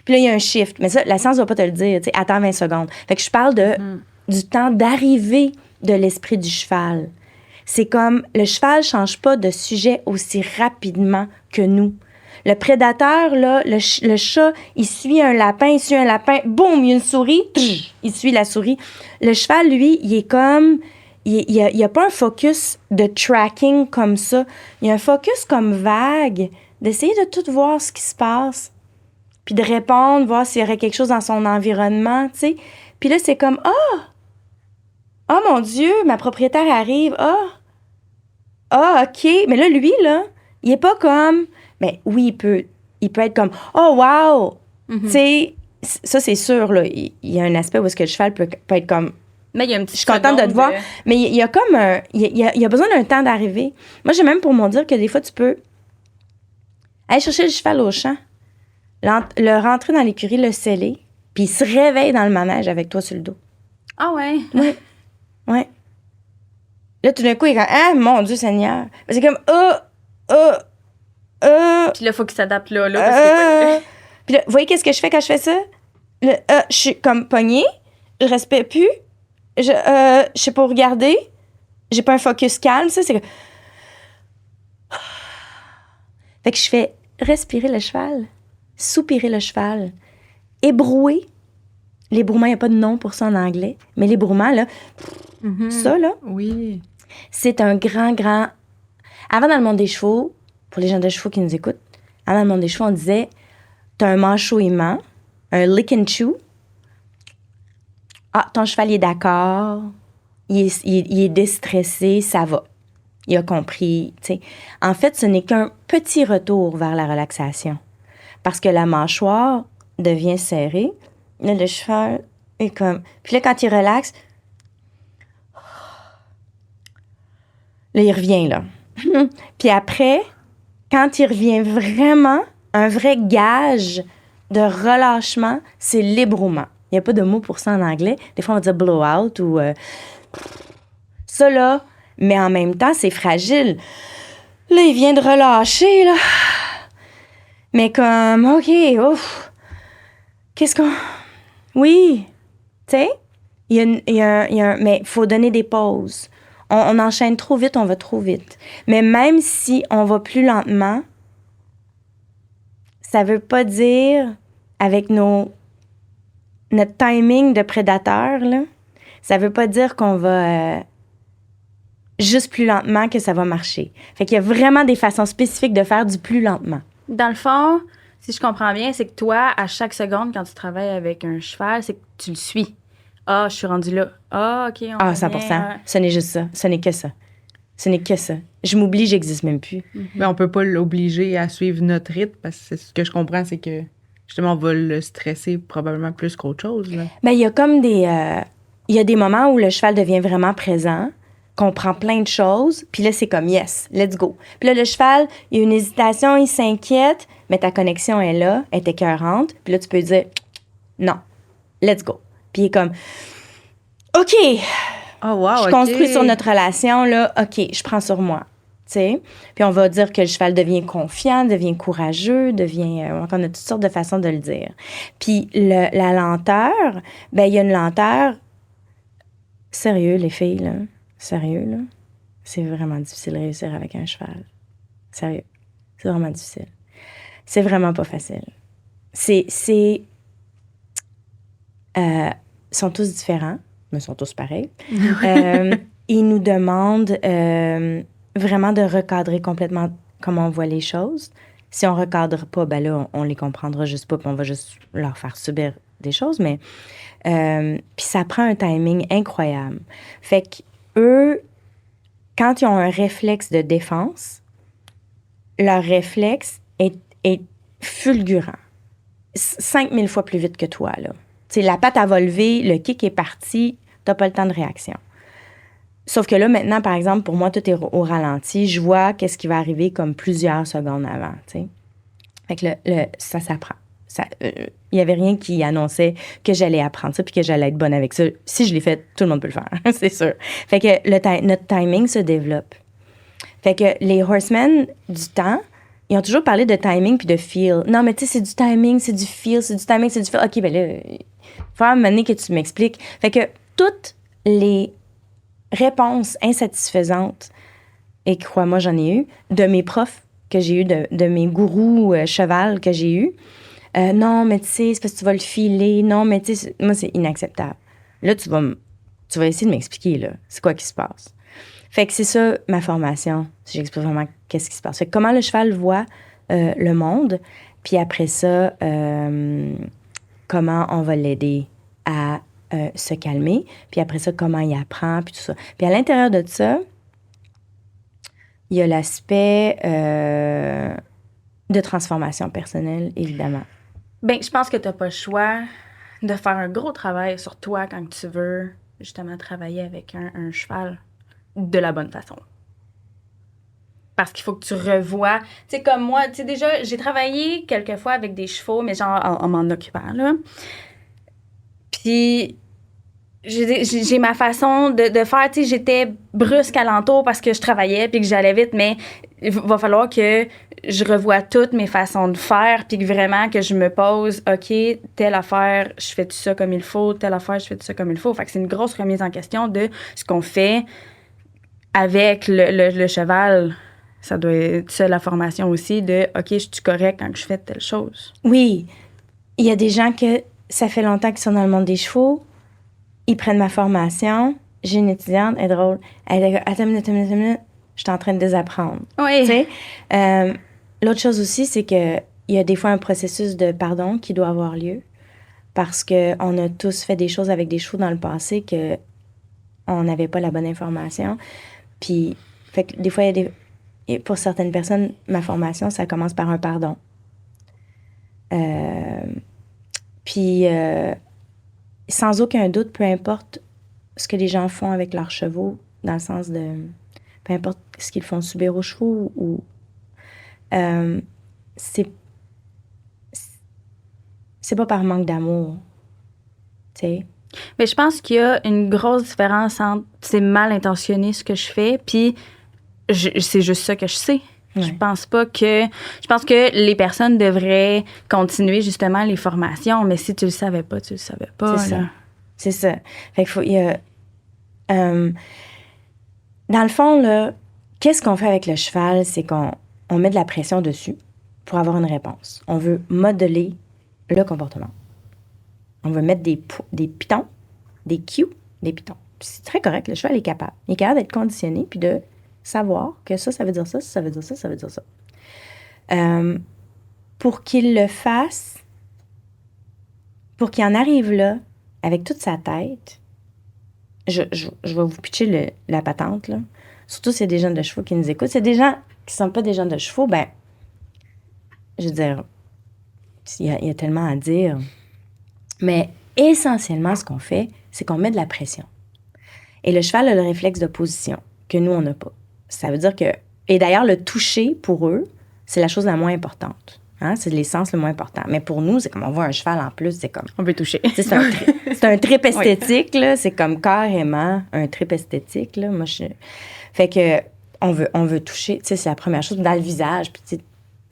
Puis là, il y a un shift. Mais ça, la science ne va pas te le dire. Tu sais, attends 20 secondes. Fait que je parle du temps d'arrivée de l'esprit du cheval. C'est comme le cheval ne change pas de sujet aussi rapidement que nous. Le prédateur, là, le chat, il suit un lapin, boum, il y a une souris, il suit la souris. Le cheval, lui, il est comme... Il n'y a pas un focus de tracking comme ça. Il y a un focus comme vague, d'essayer de tout voir ce qui se passe, puis de répondre, voir s'il y aurait quelque chose dans son environnement, tu sais. Puis là, c'est comme, oh mon Dieu, ma propriétaire arrive, OK. Mais là, lui, là, il est pas comme... Mais oui, il peut être comme, oh, wow! Tu sais, ça, c'est sûr, là. Il y a un aspect où est-ce que le cheval peut être comme... Mais il y a une je suis contente de te voir. Mais il y a comme il y a besoin d'un temps d'arriver. Moi, j'ai même pour mon dire que des fois, tu peux aller chercher le cheval au champ, le rentrer dans l'écurie, le sceller, puis il se réveille dans le manège avec toi sur le dos. Ah ouais? Oui. Ouais. Là, tout d'un coup, il est comme, ah, mon Dieu Seigneur. C'est comme, Puis là, il faut qu'il s'adapte là. Puis là, vous voyez qu'est-ce que je fais quand je fais ça? Je suis comme pognée, je respecte plus. Je sais pas où regarder. J'ai pas un focus calme, ça. C'est que... Fait que je fais respirer le cheval, soupirer le cheval, ébrouer. L'ébrouement, il n'y a pas de nom pour ça en anglais. Mais l'ébrouement, là, ça, là, oui, c'est un grand... Avant, dans le monde des chevaux, pour les gens de chevaux qui nous écoutent, avant, dans le monde des chevaux, on disait, t'as un mâchouillement, un lick and chew. Ah, ton cheval, il est d'accord, il est déstressé, ça va. Il a compris, tu sais. En fait, ce n'est qu'un petit retour vers la relaxation. Parce que la mâchoire devient serrée. Là, le cheval est comme... Puis là, quand il relaxe, là, il revient, là. Puis après, quand il revient vraiment, un vrai gage de relâchement, c'est l'ébrouement. Il n'y a pas de mot pour ça en anglais. Des fois, on va dire blowout ou... Ça, là, mais en même temps, c'est fragile. Là, il vient de relâcher, là. Mais comme, OK, ouf. Qu'est-ce qu'on... Oui, tu sais, mais il faut donner des pauses. On enchaîne trop vite, on va trop vite. Mais même si on va plus lentement, ça veut pas dire, avec notre timing de prédateur, là, ça veut pas dire qu'on va juste plus lentement que ça va marcher. Fait qu'il y a vraiment des façons spécifiques de faire du plus lentement. Dans le fond, si je comprends bien, c'est que toi, à chaque seconde, quand tu travailles avec un cheval, c'est que tu le suis. Ah, je suis rendue là. Ah, OK, on 100%. Ce n'est juste ça. Ce n'est que ça. Ce n'est que ça. Je m'oublie, j'existe même plus. Mais on peut pas l'obliger à suivre notre rythme parce que ce que je comprends, c'est que justement, on va le stresser probablement plus qu'autre chose. Là. Ben, il y a comme il y a des moments où le cheval devient vraiment présent, comprend plein de choses, puis là, c'est comme, yes, let's go. Puis là, le cheval, il y a une hésitation, il s'inquiète, mais ta connexion est là, elle est écœurante, puis là, tu peux dire, non, let's go. Puis il est comme, OK, je construis sur notre relation, là, OK, je prends sur moi. T'sais? Puis on va dire que le cheval devient confiant, devient courageux, on a toutes sortes de façons de le dire. Puis la lenteur, ben il y a une lenteur. Sérieux, les filles, là. Sérieux, là. C'est vraiment difficile de réussir avec un cheval. Sérieux. C'est vraiment difficile. C'est vraiment pas facile. Ils sont tous différents, mais ils sont tous pareils. Ils nous demandent vraiment de recadrer complètement comment on voit les choses. Si on recadre pas, ben là, on les comprendra juste pas, puis on va juste leur faire subir des choses, mais puis ça prend un timing incroyable. Fait que eux, quand ils ont un réflexe de défense, leur réflexe est fulgurant. 5000 fois plus vite que toi, là. Tu sais, la patte, elle va lever, le kick est parti, t'as pas le temps de réaction. Sauf que là, maintenant, par exemple, pour moi, tout est au ralenti. Je vois qu'est-ce qui va arriver comme plusieurs secondes avant, tu sais. Fait que ça s'apprend. Il n'y avait rien qui annonçait que j'allais apprendre ça puis que j'allais être bonne avec ça. Si je l'ai fait, tout le monde peut le faire, c'est sûr. Fait que notre timing se développe. Fait que les horsemen du temps, ils ont toujours parlé de timing puis de feel. Non, mais tu sais, c'est du timing, c'est du feel, c'est du timing, c'est du feel. OK, ben là, il faut à un moment donné que tu m'expliques. Fait que toutes les réponses insatisfaisantes, et crois-moi, j'en ai eu, de mes profs que j'ai eu, de mes gourous cheval que j'ai eu. Non, mais tu sais, c'est parce que tu vas le filer. Non, mais tu sais, moi, c'est inacceptable. Là, tu vas essayer de m'expliquer, là, c'est quoi qui se passe. Fait que c'est ça, ma formation. J'explique vraiment qu'est-ce qui se passe. Fait que comment le cheval voit le monde, puis après ça, comment on va l'aider à se calmer, puis après ça, comment il apprend, puis tout ça. Puis à l'intérieur de ça, il y a l'aspect de transformation personnelle, évidemment. Bien, je pense que tu n'as pas le choix de faire un gros travail sur toi quand tu veux justement travailler avec un cheval de la bonne façon. Parce qu'il faut que tu revoies. Tu sais, comme moi, tu sais, déjà, j'ai travaillé quelques fois avec des chevaux, mais genre en m'en occupant, là. Puis, j'ai ma façon de faire. Tu sais, j'étais brusque alentour parce que je travaillais puis que j'allais vite, mais il va falloir que je revoie toutes mes façons de faire puis que vraiment que je me pose, OK, telle affaire, je fais tout ça comme il faut, telle affaire, je fais tout ça comme il faut. Fait que c'est une grosse remise en question de ce qu'on fait avec le cheval. Ça doit être ça, la formation aussi, de OK, je suis correct quand je fais telle chose. Oui. Il y a des gens que ça fait longtemps qu'ils sont dans le monde des chevaux. Ils prennent ma formation. J'ai une étudiante, elle est drôle. Elle est attends une minute. Je suis en train de désapprendre. Oui. Tu sais? L'autre chose aussi, c'est qu'il y a des fois un processus de pardon qui doit avoir lieu parce qu'on a tous fait des choses avec des chevaux dans le passé qu'on n'avait pas la bonne information. Puis, fait que des fois, et pour certaines personnes, ma formation, ça commence par un pardon. Puis, sans aucun doute, peu importe ce que les gens font avec leurs chevaux, dans le sens de... Peu importe ce qu'ils font subir aux chevaux, ou... c'est pas par manque d'amour, tu sais. Mais je pense qu'il y a une grosse différence entre c'est mal intentionné ce que je fais, puis c'est juste ça que je sais. Ouais. Je pense que les personnes devraient continuer justement les formations, mais si tu le savais pas, tu le savais pas. C'est là. ça. C'est ça. Fait qu'il faut... dans le fond, là, qu'est-ce qu'on fait avec le cheval? C'est qu'on met de la pression dessus pour avoir une réponse. On veut modeler le comportement. On veut mettre des pitons, des cues, des pitons. Puis c'est très correct, le cheval est capable. Il est capable d'être conditionné puis de savoir que ça veut dire ça, ça veut dire ça, ça veut dire ça. Pour qu'il le fasse, pour qu'il en arrive là, avec toute sa tête, je vais vous pitcher la patente, là. Surtout s'il y a des jeunes de chevaux qui nous écoutent. S'il y a des gens qui ne sont pas des jeunes de chevaux, ben, je veux dire, il y a tellement à dire. Mais essentiellement, ce qu'on fait, c'est qu'on met de la pression. Et le cheval a le réflexe d'opposition que nous, on n'a pas. Ça veut dire que... Et d'ailleurs, le toucher, pour eux, c'est la chose la moins importante. Hein? C'est l'essence le moins important. Mais pour nous, c'est comme on voit un cheval en plus, c'est comme... On veut toucher. C'est un trip esthétique, oui. Là. C'est comme carrément un trip esthétique, là. Moi, Fait que on veut toucher, tu sais, c'est la première chose, dans le visage. Puis, tu sais,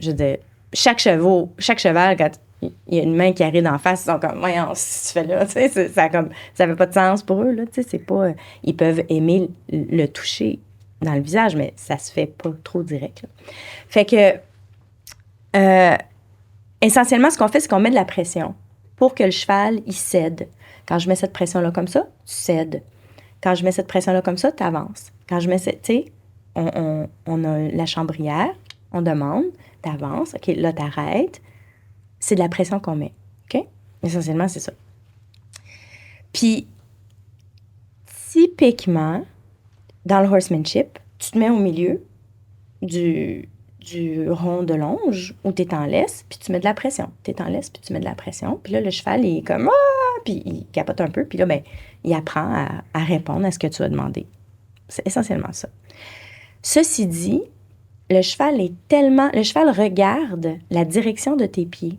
je veux dire, chaque cheval, quand il y a une main qui arrive d'en face, ils sont comme, voyons, si tu fais là, tu sais, ça fait pas de sens pour eux, là, tu sais, c'est pas... ils peuvent aimer le toucher dans le visage, mais ça se fait pas trop direct, là. Fait que... essentiellement, ce qu'on fait, c'est qu'on met de la pression pour que le cheval, il cède. Quand je mets cette pression-là comme ça, tu cèdes. Quand je mets cette pression-là comme ça, tu avances. Quand je mets cette... Tu sais, on a la chambrière, on demande, tu avances, OK, là, tu arrêtes. C'est de la pression qu'on met, OK? Essentiellement, c'est ça. Puis, typiquement, dans le horsemanship, tu te mets au milieu du rond de longe où tu es en laisse, puis tu mets de la pression. Tu es en laisse, puis tu mets de la pression. Puis là, le cheval, il est comme « Ah! » Puis il capote un peu. Puis là, ben, il apprend à répondre à ce que tu as demandé. C'est essentiellement ça. Ceci dit, le cheval regarde la direction de tes pieds.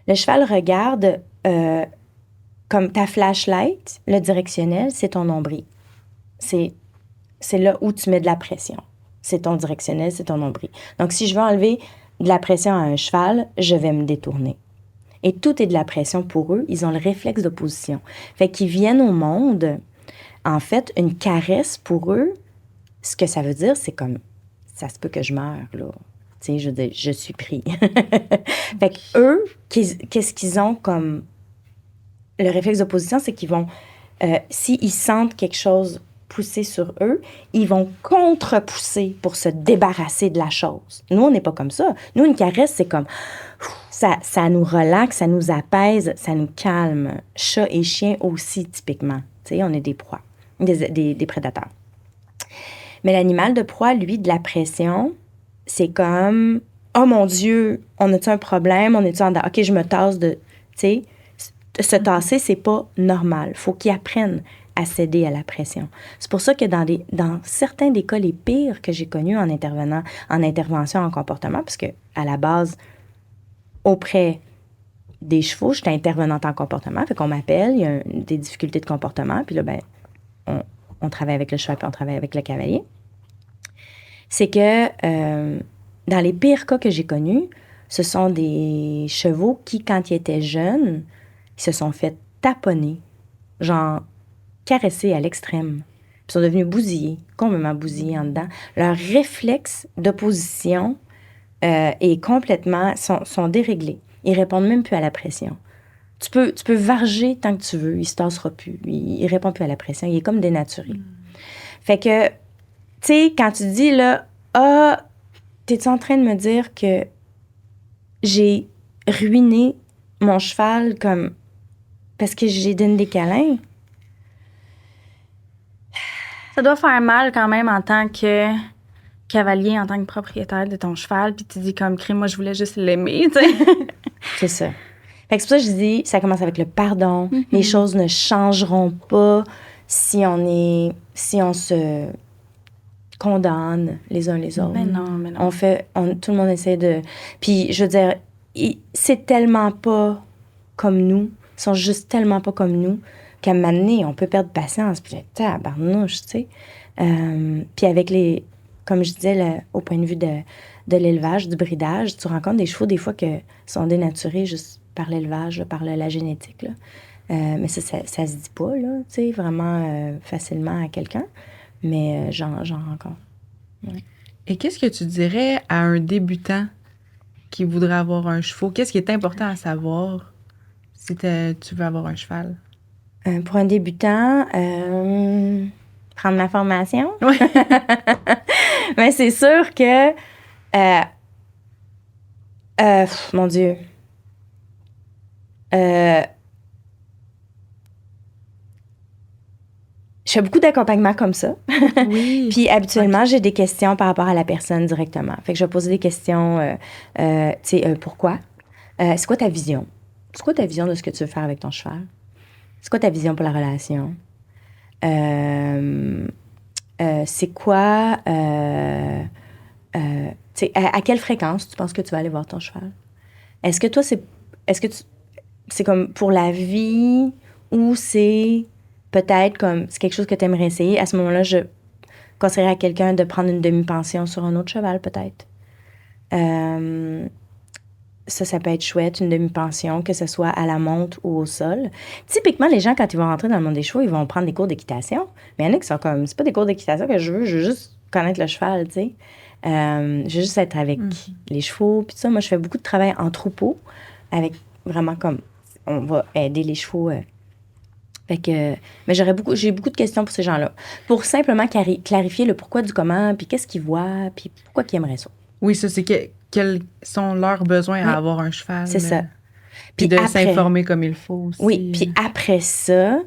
Le cheval regarde comme ta flashlight, le directionnel, c'est ton nombril. C'est là où tu mets de la pression. c'est ton directionnel, c'est ton nombril. Donc, si je veux enlever de la pression à un cheval, je vais me détourner. Et tout est de la pression pour eux. Ils ont le réflexe d'opposition. Fait qu'ils viennent au monde. En fait, une caresse pour eux, ce que ça veut dire, c'est comme, ça se peut que je meure, là. Tu sais, je veux dire, je suis pris. Fait qu'eux, qu'est-ce qu'ils ont comme... Le réflexe d'opposition, c'est qu'ils vont... s'ils sentent quelque chose pousser sur eux, ils vont contre-pousser pour se débarrasser de la chose. Nous, on n'est pas comme ça. Nous, une caresse, c'est comme... Ça nous relaxe, ça nous apaise, ça nous calme. Chat et chien aussi, typiquement. Tu sais, on est des proies, des prédateurs. Mais l'animal de proie, lui, de la pression, c'est comme, oh mon Dieu, on a-tu un problème? On est-tu en... OK, je me tasse de... Tu sais, se tasser, c'est pas normal. Faut qu'ils apprennent à céder à la pression. C'est pour ça que dans certains des cas les pires que j'ai connus en intervention en comportement, parce que à la base, auprès des chevaux, j'étais intervenante en comportement, fait qu'on m'appelle, il y a des difficultés de comportement, puis là, ben, on travaille avec le cheval, puis on travaille avec le cavalier. C'est que dans les pires cas que j'ai connus, ce sont des chevaux qui, quand ils étaient jeunes, ils se sont fait taponner, genre caresser à l'extrême. Ils sont devenus bousillés, complètement bousillés en dedans. Leur réflexe d'opposition est complètement... sont déréglés. Ils répondent même plus à la pression. Tu peux varger tant que tu veux, il se tassera plus. Il répond plus à la pression. Il est comme dénaturé. Fait que, tu sais, quand tu dis, là, t'es-tu en train de me dire que j'ai ruiné mon cheval comme parce que j'ai donné des câlins? Ça doit faire mal quand même en tant que cavalier, en tant que propriétaire de ton cheval, puis tu dis comme crime, moi je voulais juste l'aimer, tu sais. C'est ça. Fait que c'est pour ça que je dis, ça commence avec le pardon. Mm-hmm. Les choses ne changeront pas si on se condamne les uns les autres. Mais non. Tout le monde essaie de... Puis, je veux dire, c'est tellement pas comme nous. Ils sont juste tellement pas comme nous qu'à un moment donné, on peut perdre patience. Puis, tabarnouche, tu sais. Puis avec comme je disais, au point de vue de l'élevage, du bridage, tu rencontres des chevaux, des fois, qui sont dénaturés juste par l'élevage, là, par la génétique, là. Mais ça se dit pas, là, tu sais, vraiment facilement à quelqu'un. Mais j'en rencontre. Ouais. Et qu'est-ce que tu dirais à un débutant qui voudrait avoir un cheval? Qu'est-ce qui est important à savoir si tu veux avoir un cheval? Pour un débutant, prendre ma formation. Oui. Mais c'est sûr que... mon Dieu. Je fais beaucoup d'accompagnement comme ça. Oui. Puis habituellement, j'ai des questions par rapport à la personne directement. Fait que je vais poser des questions, tu sais, pourquoi? C'est quoi ta vision? C'est quoi ta vision de ce que tu veux faire avec ton cheval? C'est quoi ta vision pour la relation? C'est quoi... tu sais, à quelle fréquence tu penses que tu vas aller voir ton cheval? Est-ce que toi, c'est comme pour la vie ou c'est... peut-être comme c'est quelque chose que tu aimerais essayer. À ce moment-là, je conseillerais à quelqu'un de prendre une demi-pension sur un autre cheval, peut-être. Ça peut être chouette, une demi-pension, que ce soit à la monte ou au sol. Typiquement, les gens, quand ils vont rentrer dans le monde des chevaux, ils vont prendre des cours d'équitation. Mais il y en a qui sont comme, c'est pas des cours d'équitation que je veux juste connaître le cheval, tu sais. Je veux juste être avec les chevaux, puis tout ça. Moi, je fais beaucoup de travail en troupeau, avec vraiment comme, on va aider les chevaux... Fait que, mais j'ai beaucoup de questions pour ces gens-là. Pour simplement clarifier le pourquoi du comment, puis qu'est-ce qu'ils voient, puis pourquoi ils aimeraient ça. Oui, ça, c'est quels sont leurs besoins à avoir un cheval. C'est ça. Puis de s'informer comme il faut aussi. Oui, puis après ça,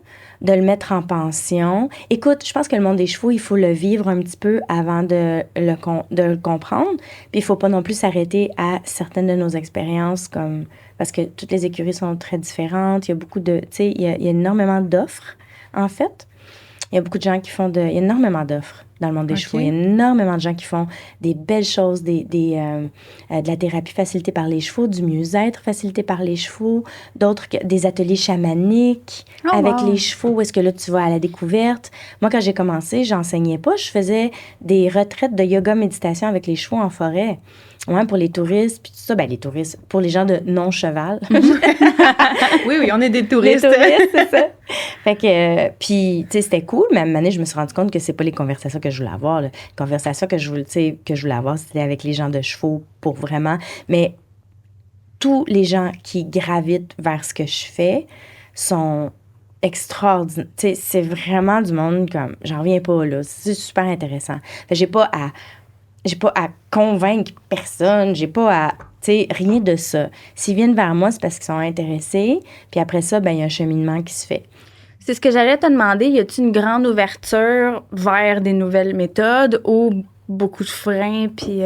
de le mettre en pension. Écoute, je pense que le monde des chevaux, il faut le vivre un petit peu avant de le comprendre. Puis il faut pas non plus s'arrêter à certaines de nos expériences comme... Parce que toutes les écuries sont très différentes. Il y a beaucoup de... Tu sais, il y a énormément d'offres, en fait. Il y a beaucoup de gens qui font il y a énormément d'offres. dans le monde des chevaux. Il y a énormément de gens qui font des belles choses, de la thérapie facilitée par les chevaux, du mieux-être facilité par les chevaux, d'autres, des ateliers chamaniques avec les chevaux, où est-ce que là, tu vas à la découverte. Moi, quand j'ai commencé, j'enseignais pas, je faisais des retraites de yoga-méditation avec les chevaux en forêt. Ouais, pour les touristes, puis tout ça. Ben, les touristes, pour les gens de non-cheval. Oui, on est des touristes. Les touristes, c'est ça. Fait que, puis, tu sais, c'était cool, mais à un moment donné, je me suis rendu compte que c'est pas les conversations que je voulais avoir. Là. Les conversations que je voulais avoir, c'était avec les gens de chevaux pour vraiment. Mais tous les gens qui gravitent vers ce que je fais sont extraordinaires. Tu sais, c'est vraiment du monde comme. J'en reviens pas, là. C'est super intéressant. Fait que j'ai pas à convaincre personne, j'ai pas à, tu sais, rien de ça. S'ils viennent vers moi, c'est parce qu'ils sont intéressés, puis après ça, ben il y a un cheminement qui se fait. C'est ce que j'allais te demander, y a-t-il une grande ouverture vers des nouvelles méthodes ou beaucoup de freins, puis...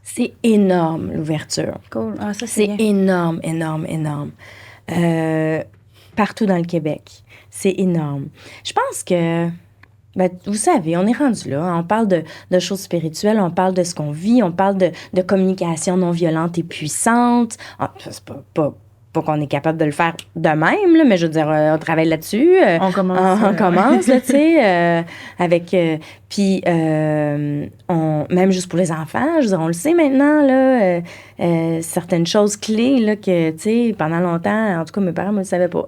C'est énorme, l'ouverture. Cool. Ah, ça, c'est énorme, énorme, énorme. Partout dans le Québec. C'est énorme. Je pense que... Ben, vous savez, on est rendu là. On parle de choses spirituelles, on parle de ce qu'on vit, on parle de communication non violente et puissante. C'est pas qu'on est capable de le faire de même, là, mais je veux dire, on travaille là-dessus. On commence. On commence, là, tu sais, avec... Puis, même juste pour les enfants, je veux dire, on le sait maintenant, là, certaines choses clés, là, que, tu sais, pendant longtemps, en tout cas, mes parents ne le savaient pas.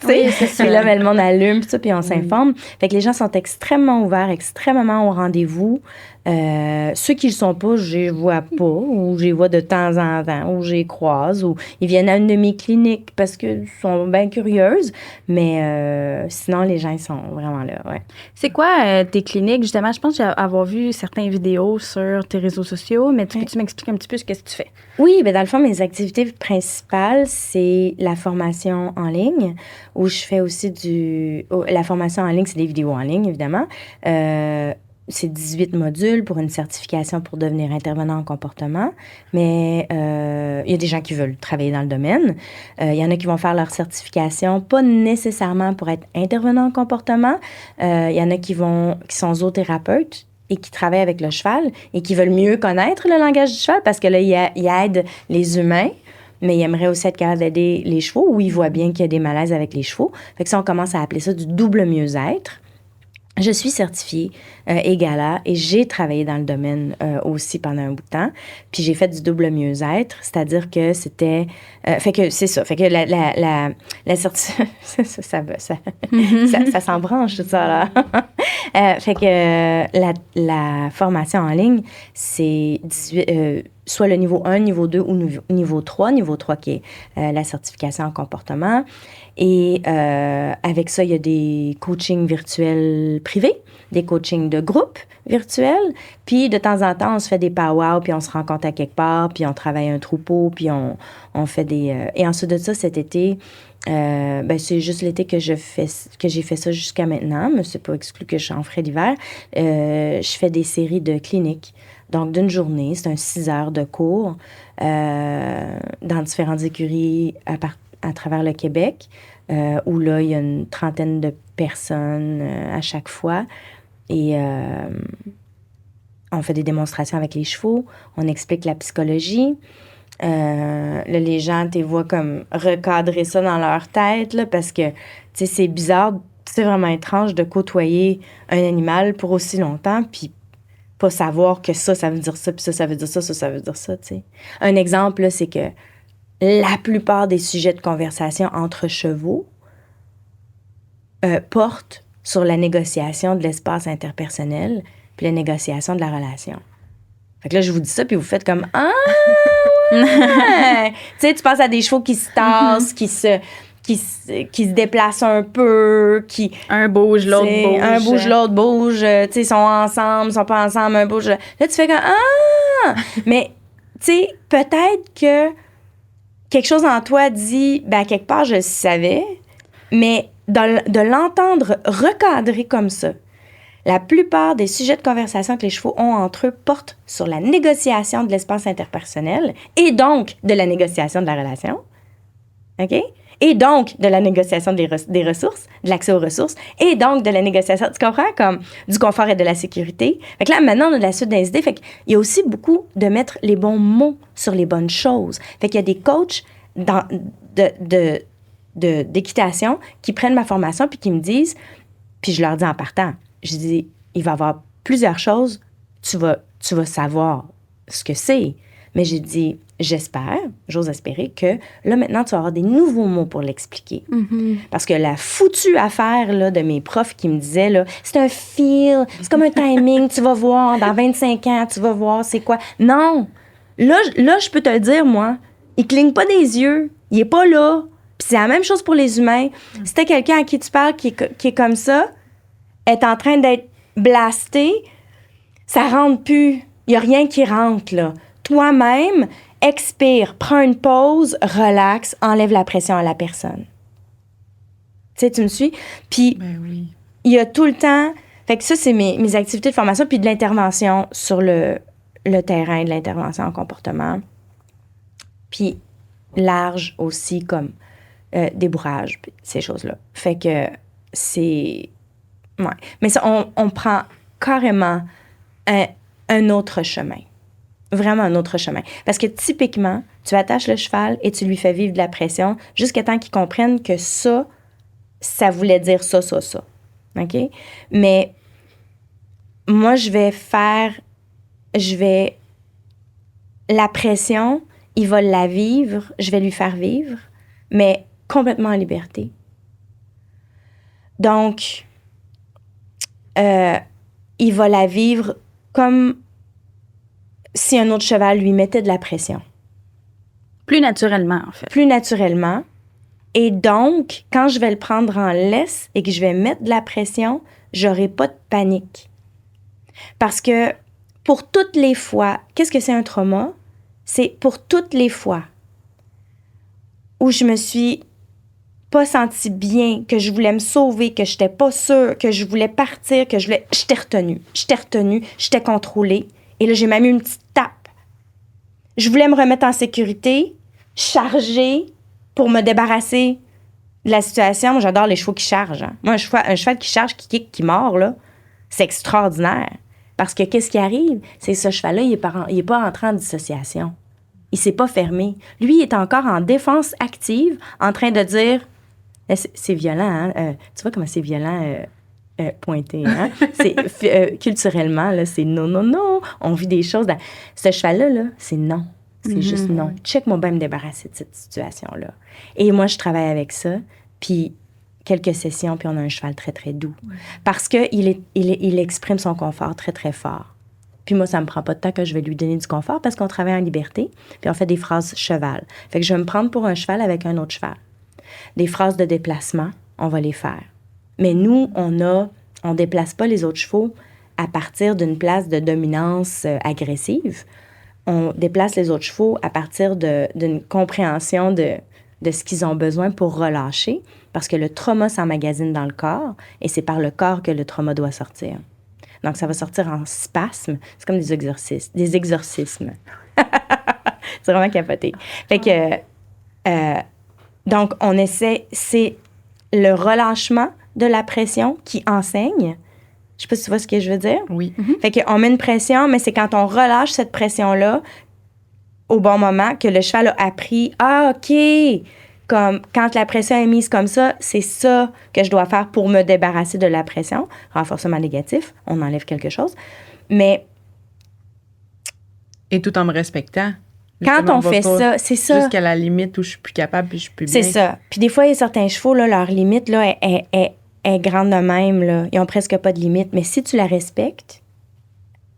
Oui, c'est ça. Puis là, ben, le monde allume, puis ça, puis on s'informe. Fait que les gens sont extrêmement ouverts, extrêmement au rendez-vous. Ceux qui le sont pas, je les vois pas, ou je les vois de temps en temps, ou je les croise, ou ils viennent à une de mes cliniques parce qu'ils sont bien curieuses. Mais sinon, les gens, ils sont vraiment là, ouais. C'est quoi tes cliniques, justement? Je pense avoir vu certaines vidéos sur tes réseaux sociaux, mais peux-tu m'expliquer un petit peu ce que tu fais? Oui, bien, dans le fond, mes activités principales, c'est la formation en ligne, où je fais aussi la formation en ligne, c'est des vidéos en ligne, évidemment. C'est 18 modules pour une certification pour devenir intervenant en comportement. Mais il y a des gens qui veulent travailler dans le domaine. Il y en a qui vont faire leur certification, pas nécessairement pour être intervenant en comportement. Il y en a qui sont zoothérapeutes et qui travaillent avec le cheval et qui veulent mieux connaître le langage du cheval parce que là, ils aident les humains. Mais ils aimeraient aussi être capables d'aider les chevaux ou ils voient bien qu'il y a des malaises avec les chevaux. Fait que ça, on commence à appeler ça du double mieux-être. Je suis certifiée EGALA et j'ai travaillé dans le domaine aussi pendant un bout de temps. Puis j'ai fait du double mieux-être, c'est-à-dire que c'était... fait que c'est ça. Fait que la certification... ça s'embranche tout ça, là. Fait que la formation en ligne, c'est soit le niveau 1, niveau 2 ou niveau 3. Niveau 3 qui est la certification en comportement. Et avec ça, il y a des coachings virtuels privés, des coachings de groupe virtuels. Puis de temps en temps, on se fait des pow-wow, puis on se rencontre à quelque part, puis on travaille un troupeau, puis on fait des... Et ensuite de ça, cet été, c'est juste l'été que j'ai fait ça jusqu'à maintenant, mais c'est pas exclu que j'en ferai l'hiver. Je fais des séries de cliniques. Donc, d'une journée, c'est un 6 heures de cours dans différentes écuries à travers le Québec, où là, il y a une trentaine de personnes à chaque fois. Et on fait des démonstrations avec les chevaux, on explique la psychologie. Là, les gens, tu vois comme recadrer ça dans leur tête, là, parce que, tu sais, c'est bizarre, c'est vraiment étrange de côtoyer un animal pour aussi longtemps, puis pas savoir que ça veut dire ça, puis ça veut dire ça, ça veut dire ça, tu sais. Un exemple, là, c'est que la plupart des sujets de conversation entre chevaux portent sur la négociation de l'espace interpersonnel puis la négociation de la relation. Fait que là, je vous dis ça, puis vous faites comme « Ah! Ouais! » Tu sais, tu penses à des chevaux qui se tassent, qui se déplacent un peu, un bouge, l'autre bouge. Un bouge, l'autre bouge. Tu sais, ils sont ensemble, ils sont pas ensemble, un bouge. Là, tu fais comme « Ah! » Mais, tu sais, peut-être que quelque chose en toi dit, ben, quelque part, je le savais, mais de l'entendre recadrer comme ça, la plupart des sujets de conversation que les chevaux ont entre eux portent sur la négociation de l'espace interpersonnel et donc de la négociation de la relation. OK? et donc de la négociation des ressources, de l'accès aux ressources, et donc de la négociation, tu comprends, comme du confort et de la sécurité. Fait que là, maintenant, on a de la suite des idées. Fait qu'il y a aussi beaucoup de mettre les bons mots sur les bonnes choses. Fait qu'il y a des coachs d'équitation qui prennent ma formation puis qui me disent, puis je leur dis en partant, je dis, il va y avoir plusieurs choses, tu vas savoir ce que c'est. Mais j'ai dit, j'ose espérer que là, maintenant, tu vas avoir des nouveaux mots pour l'expliquer. Mm-hmm. Parce que la foutue affaire là, de mes profs qui me disaient, là, c'est un feel, c'est comme un timing, tu vas voir, dans 25 ans, tu vas voir c'est quoi. Non! Là, je peux te le dire, moi, il cligne pas des yeux, il est pas là. Puis c'est la même chose pour les humains. Si t'as quelqu'un à qui tu parles qui est comme ça, est en train d'être blasté, ça rentre plus. Il y a rien qui rentre, là. Toi-même, expire, prends une pause, relaxe, enlève la pression à la personne. Tu sais, tu me suis? Puis, oui. Il y a tout le temps... Fait que ça, c'est mes activités de formation, puis de l'intervention sur le terrain, de l'intervention en comportement. Puis large aussi, comme débourrage, puis ces choses-là. Fait que c'est... Ouais. Mais ça, on prend carrément un autre chemin. Vraiment un autre chemin. Parce que typiquement, tu attaches le cheval et tu lui fais vivre de la pression jusqu'à temps qu'il comprenne que ça voulait dire ça. OK? Mais moi, la pression, il va la vivre, je vais lui faire vivre, mais complètement en liberté. Donc, il va la vivre comme si un autre cheval lui mettait de la pression. Plus naturellement, en fait. Plus naturellement. Et donc, quand je vais le prendre en laisse et que je vais mettre de la pression, j'aurai pas de panique. Parce que pour toutes les fois, qu'est-ce que c'est un trauma? C'est pour toutes les fois où je me suis pas sentie bien, que je voulais me sauver, que j'étais pas sûre, que je voulais partir, j'étais retenue, j'étais contrôlée. Et là, j'ai même eu une petite tape. Je voulais me remettre en sécurité, charger pour me débarrasser de la situation. Moi, j'adore les chevaux qui chargent. Hein. Moi, un cheval qui charge, qui kick, qui mord, là, c'est extraordinaire. Parce que qu'est-ce qui arrive? C'est que ce cheval-là, il est pas entré en dissociation. Il s'est pas fermé. Lui, il est encore en défense active, en train de dire... C'est violent, hein? Tu vois comment c'est violent... pointé. Hein? Culturellement, là, c'est non. On vit des choses. Ce cheval-là, là, c'est non. C'est juste non. Check-moi bien me débarrasser de cette situation-là. Et moi, je travaille avec ça. Puis quelques sessions, puis on a un cheval très, très doux. Ouais. Parce qu'il exprime son confort très, très fort. Puis moi, ça me prend pas de temps que je vais lui donner du confort parce qu'on travaille en liberté. Puis on fait des phrases cheval. Fait que je vais me prendre pour un cheval avec un autre cheval. Des phrases de déplacement, on va les faire. Mais nous, on déplace pas les autres chevaux à partir d'une place de dominance agressive. On déplace les autres chevaux à partir d'une compréhension de ce qu'ils ont besoin pour relâcher, parce que le trauma s'emmagasine dans le corps, et c'est par le corps que le trauma doit sortir. Donc, ça va sortir en spasmes. C'est comme des exorcismes. C'est vraiment capoté. Fait que... donc, on essaie... C'est le relâchement de la pression qui enseigne. Je sais pas si tu vois ce que je veux dire. Oui. Mm-hmm. Fait qu'on met une pression, mais c'est quand on relâche cette pression-là au bon moment que le cheval a appris « Ah, OK! » Comme quand la pression est mise comme ça, c'est ça que je dois faire pour me débarrasser de la pression. Renforcement négatif, on enlève quelque chose. Mais... Et tout en me respectant. Quand on fait ça, c'est ça. Jusqu'à la limite où je suis plus capable puis je suis plus bien. C'est ça. Puis des fois, il y a certains chevaux, là, leur limite là, est grande de même. Là. Ils ont presque pas de limite. Mais si tu la respectes,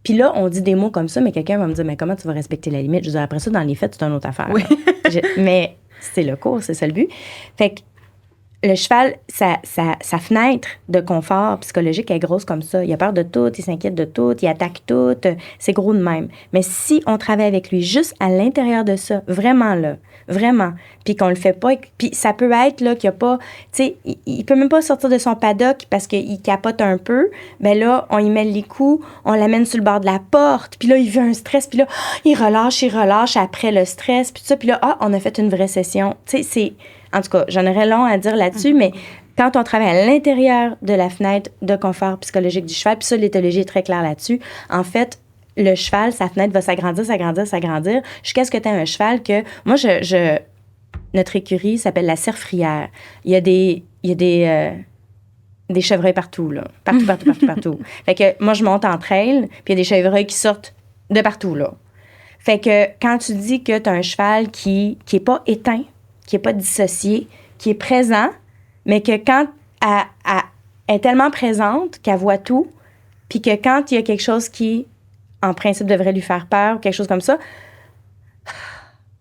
puis là, on dit des mots comme ça, mais quelqu'un va me dire, mais comment tu vas respecter la limite? Je veux dire, après ça, dans les faits, c'est une autre affaire. Oui. Mais c'est le cours, c'est ça le but. Fait que le cheval, sa fenêtre de confort psychologique est grosse comme ça. Il a peur de tout, il s'inquiète de tout, il attaque tout. C'est gros de même. Mais si on travaille avec lui juste à l'intérieur de ça, vraiment là, vraiment, puis qu'on le fait pas, puis ça peut être là qu'il n'y a pas, tu sais, il peut même pas sortir de son paddock parce qu'il capote un peu. Ben là, on y met les coups, on l'amène sur le bord de la porte, puis là, il veut un stress, puis là, il relâche après le stress, puis ça, puis là, on a fait une vraie session. Tu sais, c'est... En tout cas, j'en aurais long à dire là-dessus, mais quand on travaille à l'intérieur de la fenêtre de confort psychologique du cheval, puis ça, l'éthologie est très claire là-dessus, en fait, le cheval, sa fenêtre va s'agrandir, jusqu'à ce que tu aies un cheval que... Moi, notre écurie s'appelle la cerfrière. Il y a des chevreuils partout, là. Partout. Fait que moi, je monte en trail, puis il y a des chevreuils qui sortent de partout, là. Fait que quand tu dis que tu as un cheval qui est pas éteint, qui est pas dissocié, qui est présent, mais que quand elle est tellement présente qu'elle voit tout, puis que quand il y a quelque chose qui, en principe, devrait lui faire peur, ou quelque chose comme ça,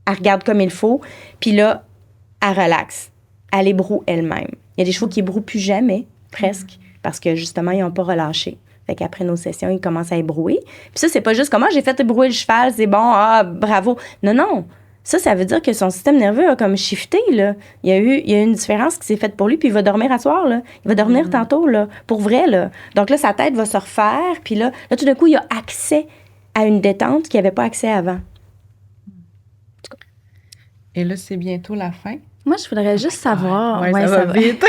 elle regarde comme il faut, puis là, elle relaxe. Elle ébroue elle-même. Il y a des chevaux qui ébrouent plus jamais, presque, parce que, justement, ils n'ont pas relâché. Fait qu'après nos sessions, ils commencent à ébrouer. Puis ça, c'est pas juste comme, j'ai fait ébrouer le cheval, c'est bon, bravo. Non. Ça veut dire que son système nerveux a comme shifté, là. Il y a eu une différence qui s'est faite pour lui, puis il va dormir à soir, là. Il va dormir tantôt, là, pour vrai, là. Donc là, sa tête va se refaire, puis là, tout d'un coup, il a accès à une détente qu'il n'avait pas accès avant. Et là, c'est bientôt la fin. Moi, je voudrais juste savoir... Ouais, ça va vite.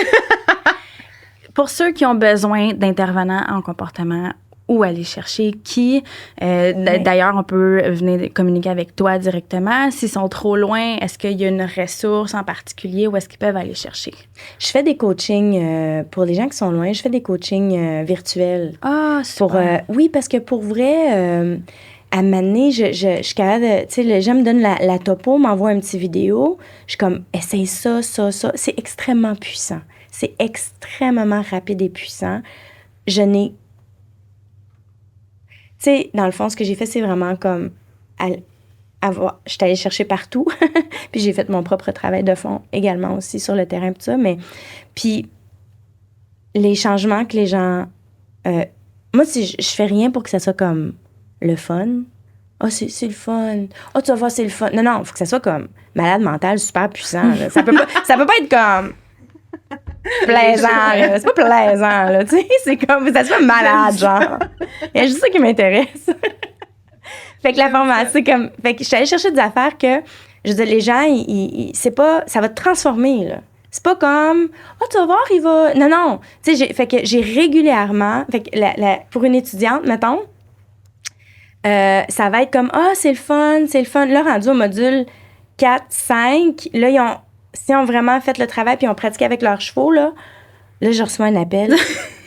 Pour ceux qui ont besoin d'intervenants en comportement, où aller chercher, qui, d'ailleurs, on peut venir communiquer avec toi directement. S'ils sont trop loin, est-ce qu'il y a une ressource en particulier où est-ce qu'ils peuvent aller chercher? Je fais des coachings pour les gens qui sont loin. Je fais des coachings virtuels. Ah, super. Oui, parce que pour vrai, à un moment donné, je suis capable de... Tu sais, les gens me donnent la topo, m'envoient un petit vidéo. Je suis comme, essaye ça. C'est extrêmement puissant. C'est extrêmement rapide et puissant. Je n'ai... Tu sais, dans le fond, ce que j'ai fait, c'est vraiment comme... Je suis allée chercher partout. Puis j'ai fait mon propre travail de fond également aussi sur le terrain, tout ça. Mais... Puis les changements que les gens... moi, je fais rien pour que ça soit comme le fun. C'est le fun. Tu vas voir, c'est le fun. Non, il faut que ça soit comme malade mental, super puissant. Là. Ça peut pas être comme... plaisant, là. C'est pas plaisant, là, tu sais, c'est comme, ça se fait malade, genre. Il y a juste ça qui m'intéresse. Fait que la formation, c'est comme, fait que je suis allée chercher des affaires que, je veux dire, les gens, c'est pas, ça va te transformer, là. C'est pas comme, tu vas voir, il va, non, tu sais, fait que j'ai régulièrement, fait que pour une étudiante, mettons, ça va être comme, c'est le fun. Là, rendu au module 4, 5, là, si on vraiment fait le travail puis on pratique avec leurs chevaux, là je reçois un appel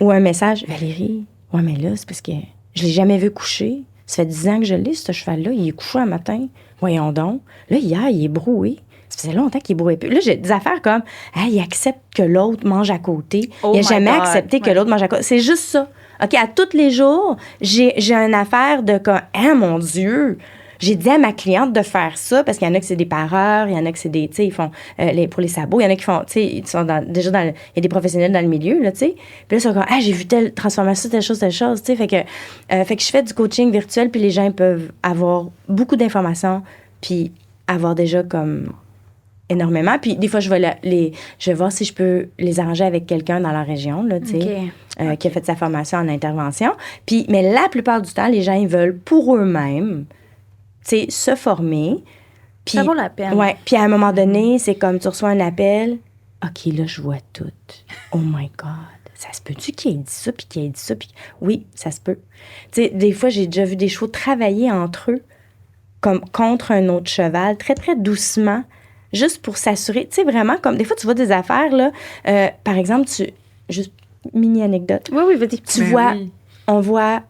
ou un message. Valérie, mais là, c'est parce que je l'ai jamais vu coucher. Ça fait 10 ans que je l'ai, ce cheval-là. Il est couché un matin. Voyons donc. Là, hier, il est broué. Ça faisait longtemps qu'il brouait plus. Là, j'ai des affaires comme, il accepte que l'autre mange à côté. Il n'a jamais accepté que l'autre mange à côté. C'est juste ça. OK, à tous les jours, j'ai une affaire de comme, mon Dieu! J'ai dit à ma cliente de faire ça parce qu'il y en a que c'est des pareurs, il y en a que c'est des, tu sais, ils font pour les sabots, il y en a qui font, tu sais, ils sont déjà il y a des professionnels dans le milieu, là, tu sais. Puis là, ils sont comme, j'ai vu telle transformation, telle chose, tu sais. Fait que je fais du coaching virtuel, puis les gens peuvent avoir beaucoup d'informations, puis avoir déjà comme énormément. Puis des fois, je vais voir si je peux les arranger avec quelqu'un dans la région, là, tu sais, qui a fait sa formation en intervention. Puis, mais la plupart du temps, les gens, ils veulent pour eux-mêmes, tu sais, se former. Puis, ça vaut la peine. Ouais. Puis à un moment donné, c'est comme tu reçois un appel. OK, là, je vois tout. Oh my God. Ça se peut-tu qu'il ait dit ça, puis qu'il ait dit ça? Puis... Oui, ça se peut. Tu sais, des fois, j'ai déjà vu des chevaux travailler entre eux comme contre un autre cheval, très, très doucement, juste pour s'assurer. Tu sais, vraiment, comme des fois, tu vois des affaires, là. Par exemple, juste mini anecdote. Oui, vas-y. Tu vois, on voit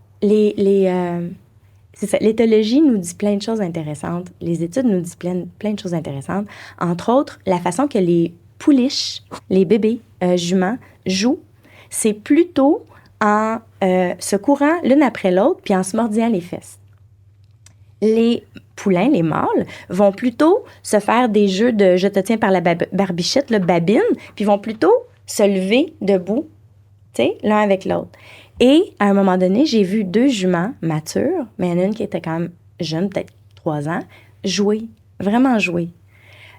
c'est ça. L'éthologie nous dit plein de choses intéressantes. Les études nous disent plein de choses intéressantes. Entre autres, la façon que les pouliches, les bébés juments, jouent, c'est plutôt en se courant l'une après l'autre puis en se mordillant les fesses. Les poulains, les mâles, vont plutôt se faire des jeux de « je te tiens par la barbichette », le babine, puis vont plutôt se lever debout, tu sais, l'un avec l'autre. Et à un moment donné, j'ai vu 2 juments matures, mais il y en a une qui était quand même jeune, peut-être 3 ans, vraiment jouer.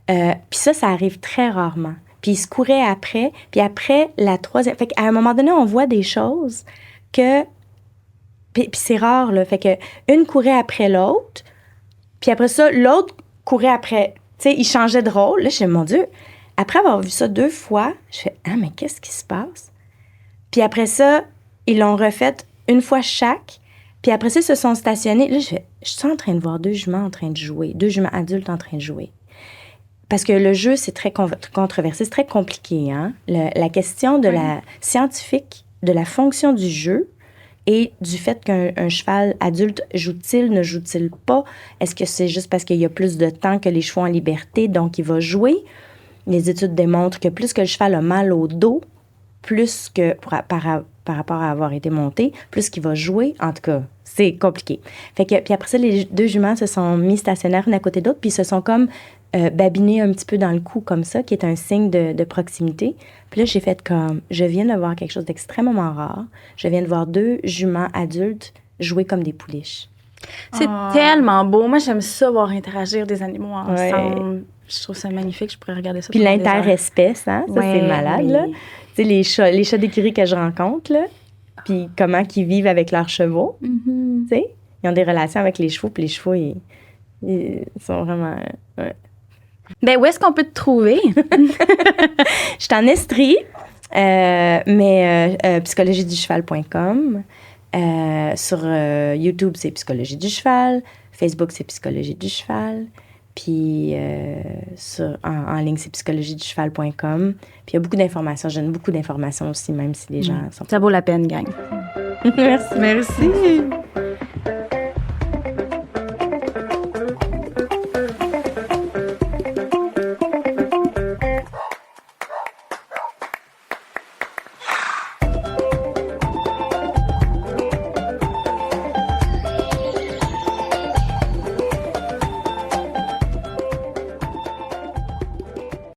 Puis ça arrive très rarement. Puis ils se couraient après, puis après la 3e... Fait qu'à un moment donné, on voit des choses que... Puis c'est rare, là. Fait que une courait après l'autre, puis après ça, l'autre courait après... Tu sais, ils changeaient de rôle. Là, je me dis, mon Dieu, Après avoir vu ça 2 fois, je fais « Ah, mais qu'est-ce qui se passe? » Puis après ça, ils l'ont refait 1 fois chaque. Puis après ça, ils se sont stationnés. Là, je suis en train de voir 2 juments en train de jouer, 2 juments adultes en train de jouer. Parce que le jeu, c'est très controversé, c'est très compliqué. Hein? La question de la scientifique, de la fonction du jeu et du fait qu'un cheval adulte joue-t-il, ne joue-t-il pas? Est-ce que c'est juste parce qu'il y a plus de temps que les chevaux en liberté, donc il va jouer? Les études démontrent que plus que le cheval a mal au dos, plus que par rapport à avoir été monté, plus qu'il va jouer. En tout cas, c'est compliqué. Puis après ça, les 2 juments se sont mis stationnaires l'un à côté de l'autre, puis ils se sont comme babinés un petit peu dans le cou comme ça, qui est un signe de proximité. Puis là, j'ai fait comme, je viens de voir quelque chose d'extrêmement rare. Je viens de voir 2 juments adultes jouer comme des pouliches. C'est tellement beau. Moi, j'aime ça, voir interagir des animaux ensemble. Ouais. Je trouve ça magnifique. Je pourrais regarder ça. Puis l'interespèce, hein? Ça, c'est malade, là. Tu sais, les chats d'écurie que je rencontre, là, puis comment ils vivent avec leurs chevaux, tu sais. Ils ont des relations avec les chevaux, puis les chevaux, ils sont vraiment... Ouais. Ben, où est-ce qu'on peut te trouver? Je suis en Estrie, mais psychologieducheval.com. Sur YouTube, c'est Psychologie du cheval. Facebook, c'est Psychologie du cheval. Puis en ligne, c'est psychologieducheval.com. Puis il y a beaucoup d'informations. Je donne beaucoup d'informations aussi, même si les gens sont... Ça vaut la peine, gang. Merci. Merci.